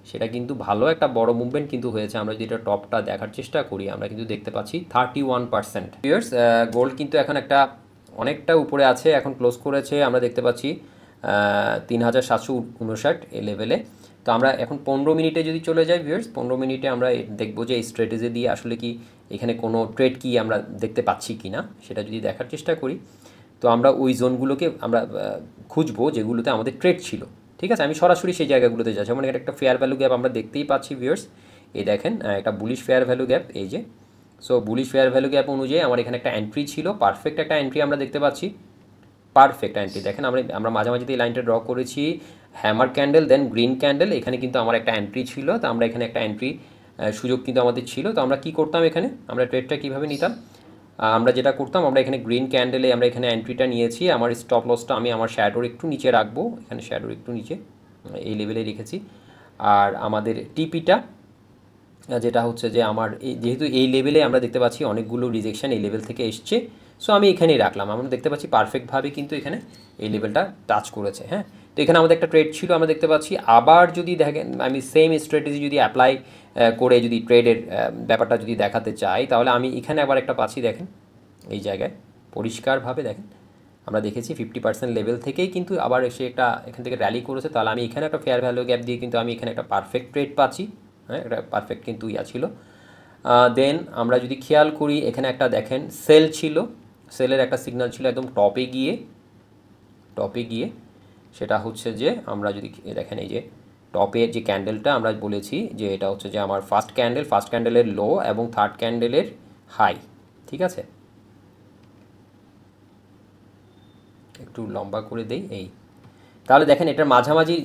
সেটা কিন্তু ভালো একটা বড় মুভমেন্ট কিন্তু হয়েছে। আমরা যদি এটা টপটা দেখার চেষ্টা করি আমরা কিন্তু দেখতে পাচ্ছি 31%। ভিউয়ার্স, গোল্ড কিন্তু এখন একটা অনেকটা উপরে আছে, এখন ক্লোজ করেছে আমরা দেখতে পাচ্ছি 3759 এই লেভেলে। তো আমরা এখন 15 মিনিটে যদি চলে যাই ভিউয়ার্স, 15 মিনিটে আমরা দেখবো যে এই স্ট্র্যাটেজি দিয়ে আসলে কি এখানে কোনো ট্রেড কি আমরা দেখতে পাচ্ছি কি না সেটা যদি দেখার চেষ্টা করি। তো আমরা ওই জোনগুলোকে আমরা খুঁজবো যেগুলোতে আমাদের ট্রেড ছিল। ঠিক আছে, আমি সরাসরি সেই জায়গাগুলোতে যাচ্ছি। যেমন এখানে একটা ফেয়ার ভ্যালু গ্যাপ আমরা দেখতেই পাচ্ছি ভিউয়ার্স, এই দেখেন একটা বুলিশ ফেয়ার ভ্যালু গ্যাপ, এই যে। So bullish fair value gap অনুযায়ী আমার এখানে একটা এন্ট্রি ছিল, পারফেক্ট একটা এন্ট্রি আমরা দেখতে পাচ্ছি, পারফেক্ট এন্ট্রি। দেখেন আমরা মাঝামাঝিতে এই লাইনটা ড্র করেছি, hammer candle then green candle, এখানে কিন্তু আমার একটা এন্ট্রি ছিল। তো আমরা এখানে একটা এন্ট্রি সুযোগ কিন্তু আমাদের ছিল। তো আমরা কি করতাম এখানে, আমরা ট্রেডটা কীভাবে নিতাম, আমরা যেটা করতাম আমরা এখানে গ্রিন ক্যান্ডেলে আমরা এখানে এন্ট্রিটা নিয়েছি, আমার স্টপ লসটা আমি আমার শ্যাডোর একটু নিচে রাখবো, এখানে শ্যাডোর একটু নিচে এই লেভেলে রেখেছি। আর আমাদের টিপিটা যেটা হচ্ছে যে আমার যেহেতু এই লেভেলে আমরা দেখতে পাচ্ছি অনেকগুলো রিজেকশন এই লেভেল থেকে এসছে, সো আমি এখানেই রাখলাম। আমরা দেখতে পাচ্ছি পারফেক্টভাবে কিন্তু এখানে এই লেভেলটা টাচ করেছে। হ্যাঁ, তো এখানে আমাদের একটা ট্রেড ছিল আমরা দেখতে পাচ্ছি। আবার যদি দেখেন আমি সেম স্ট্র্যাটেজি যদি অ্যাপ্লাই করে যদি ট্রেডের ব্যাপারটা যদি দেখাতে চাই তাহলে আমি এখানে আবার একটা পাচ্ছি, দেখেন এই জায়গায় পরিষ্কারভাবে দেখেন আমরা দেখেছি 50% লেভেল থেকেই কিন্তু আবার এসে একটা এখান থেকে র্যালি করেছে। তাহলে আমি এখানে একটা ফেয়ার ভ্যালু গ্যাপ দিয়ে কিন্তু আমি এখানে একটা পারফেক্ট ট্রেড পাচ্ছি। হ্যাঁ, এটা পারফেক্ট কিন্তু ছিল। দেন আমরা যদি খেয়াল করি এখানে একটা দেখেন সেল ছিল, সেলের একটা সিগন্যাল ছিল একদম টপে গিয়ে সেটা হচ্ছে যে আমরা যদি দেখেন এই যে টপের যে ক্যান্ডেলটা আমরা বলেছি যে এটা হচ্ছে যে আমার ফার্স্ট ক্যান্ডেলের লো এবং থার্ড ক্যান্ডেলের হাই। ঠিক আছে, একটু লম্বা করে দেই এই। তাহলে দেখেন এটার মাঝামাঝি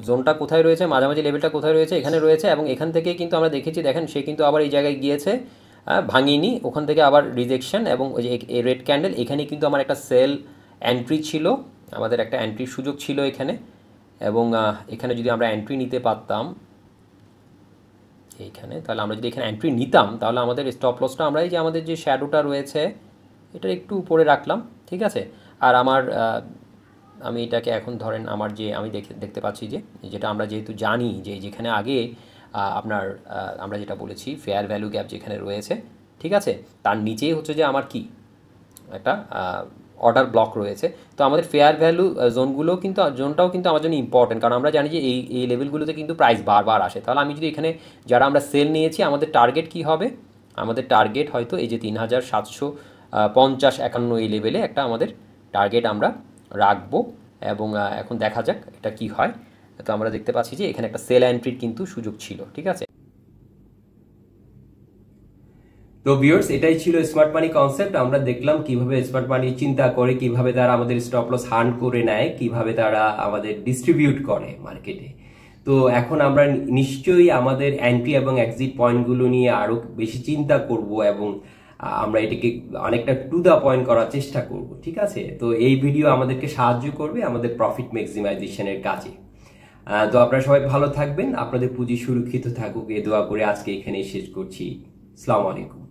জোনটা কোথায় রয়েছে, মাঝামাঝি লেভেলটা কোথায় রয়েছে, এখানে রয়েছে। এবং এখান থেকে কিন্তু আমরা দেখেছি দেখেন সে কিন্তু আবার এই জায়গায় গিয়েছে, ভাঙিনি, ওখান থেকে আবার রিজেকশন। এবং ওই যে এই রেড ক্যান্ডেল এখানে কিন্তু আমার একটা সেল এন্ট্রি ছিল, আমাদের একটা এন্ট্রির সুযোগ ছিল এখানে। এবং এখানে যদি আমরা এন্ট্রি নিতে পারতাম এইখানে, তাহলে আমরা যদি এখানে এন্ট্রি নিতাম তাহলে আমাদের স্টপ লসটা আমরা এই যে আমাদের যে শ্যাডোটা রয়েছে এটার একটু উপরে রাখলাম। ঠিক আছে, আর আমি এটাকে এখন ধরেন আমার যে আমি দেখতে পাচ্ছি যে যেটা আমরা যেহেতু জানি যে যেখানে আগে আপনার আমরা যেটা বলেছি ফেয়ার ভ্যালু গ্যাপ যেখানে রয়েছে, ঠিক আছে, তার নিচেই হচ্ছে যে আমার কি একটা অর্ডার ব্লক রয়েছে। তো আমাদের ফেয়ার ভ্যালু জোনটাও কিন্তু আমার জন্য ইম্পর্টেন্ট, কারণ আমরা জানি যে এই লেভেলগুলোতে কিন্তু প্রাইস বারবার আসে। তাহলে আমি যদি এখানে যারা আমরা সেল নিয়েছি আমাদের টার্গেট কি হবে, আমাদের টার্গেট হয়তো এই যে 3750-51 এই লেভেলে একটা আমাদের টার্গেট আমরা রাখবো। এবং এখন দেখা যাক এটা কি হয়। তো আমরা দেখতে পাচ্ছি যে এখানে একটা সেল এন্ট্রির কিন্তু সুযোগ ছিল। ঠিক আছে, তো ভিউয়ার্স এটাই ছিল স্মার্ট মানি কনসেপ্ট। আমরা দেখলাম কিভাবে স্মার্ট মানি চিন্তা করে, কিভাবে তারা আমাদের স্টপ লস হান্ট করে নেয়, কিভাবে তারা আমাদের ডিস্ট্রিবিউট করে মার্কেটে। তো এখন আমরা নিশ্চয়ই আমাদের এন্ট্রি এবং এক্সিট পয়েন্টগুলো নিয়ে আরো বেশি চিন্তা করব এবং আমরা এটাকে অনেকটা টু দা পয়েন্ট করার চেষ্টা করব। ঠিক আছে, তো এই ভিডিও আমাদেরকে সাহায্য করবে আমাদের প্রফিট ম্যাক্সিমাইজেশনের কাজে। তো আপনারা সবাই ভালো থাকবেন, আপনাদের পুঁজি সুরক্ষিত থাকুক এই দোয়া করে আজকে এখানেই শেষ করছি। আসসালামু আলাইকুম।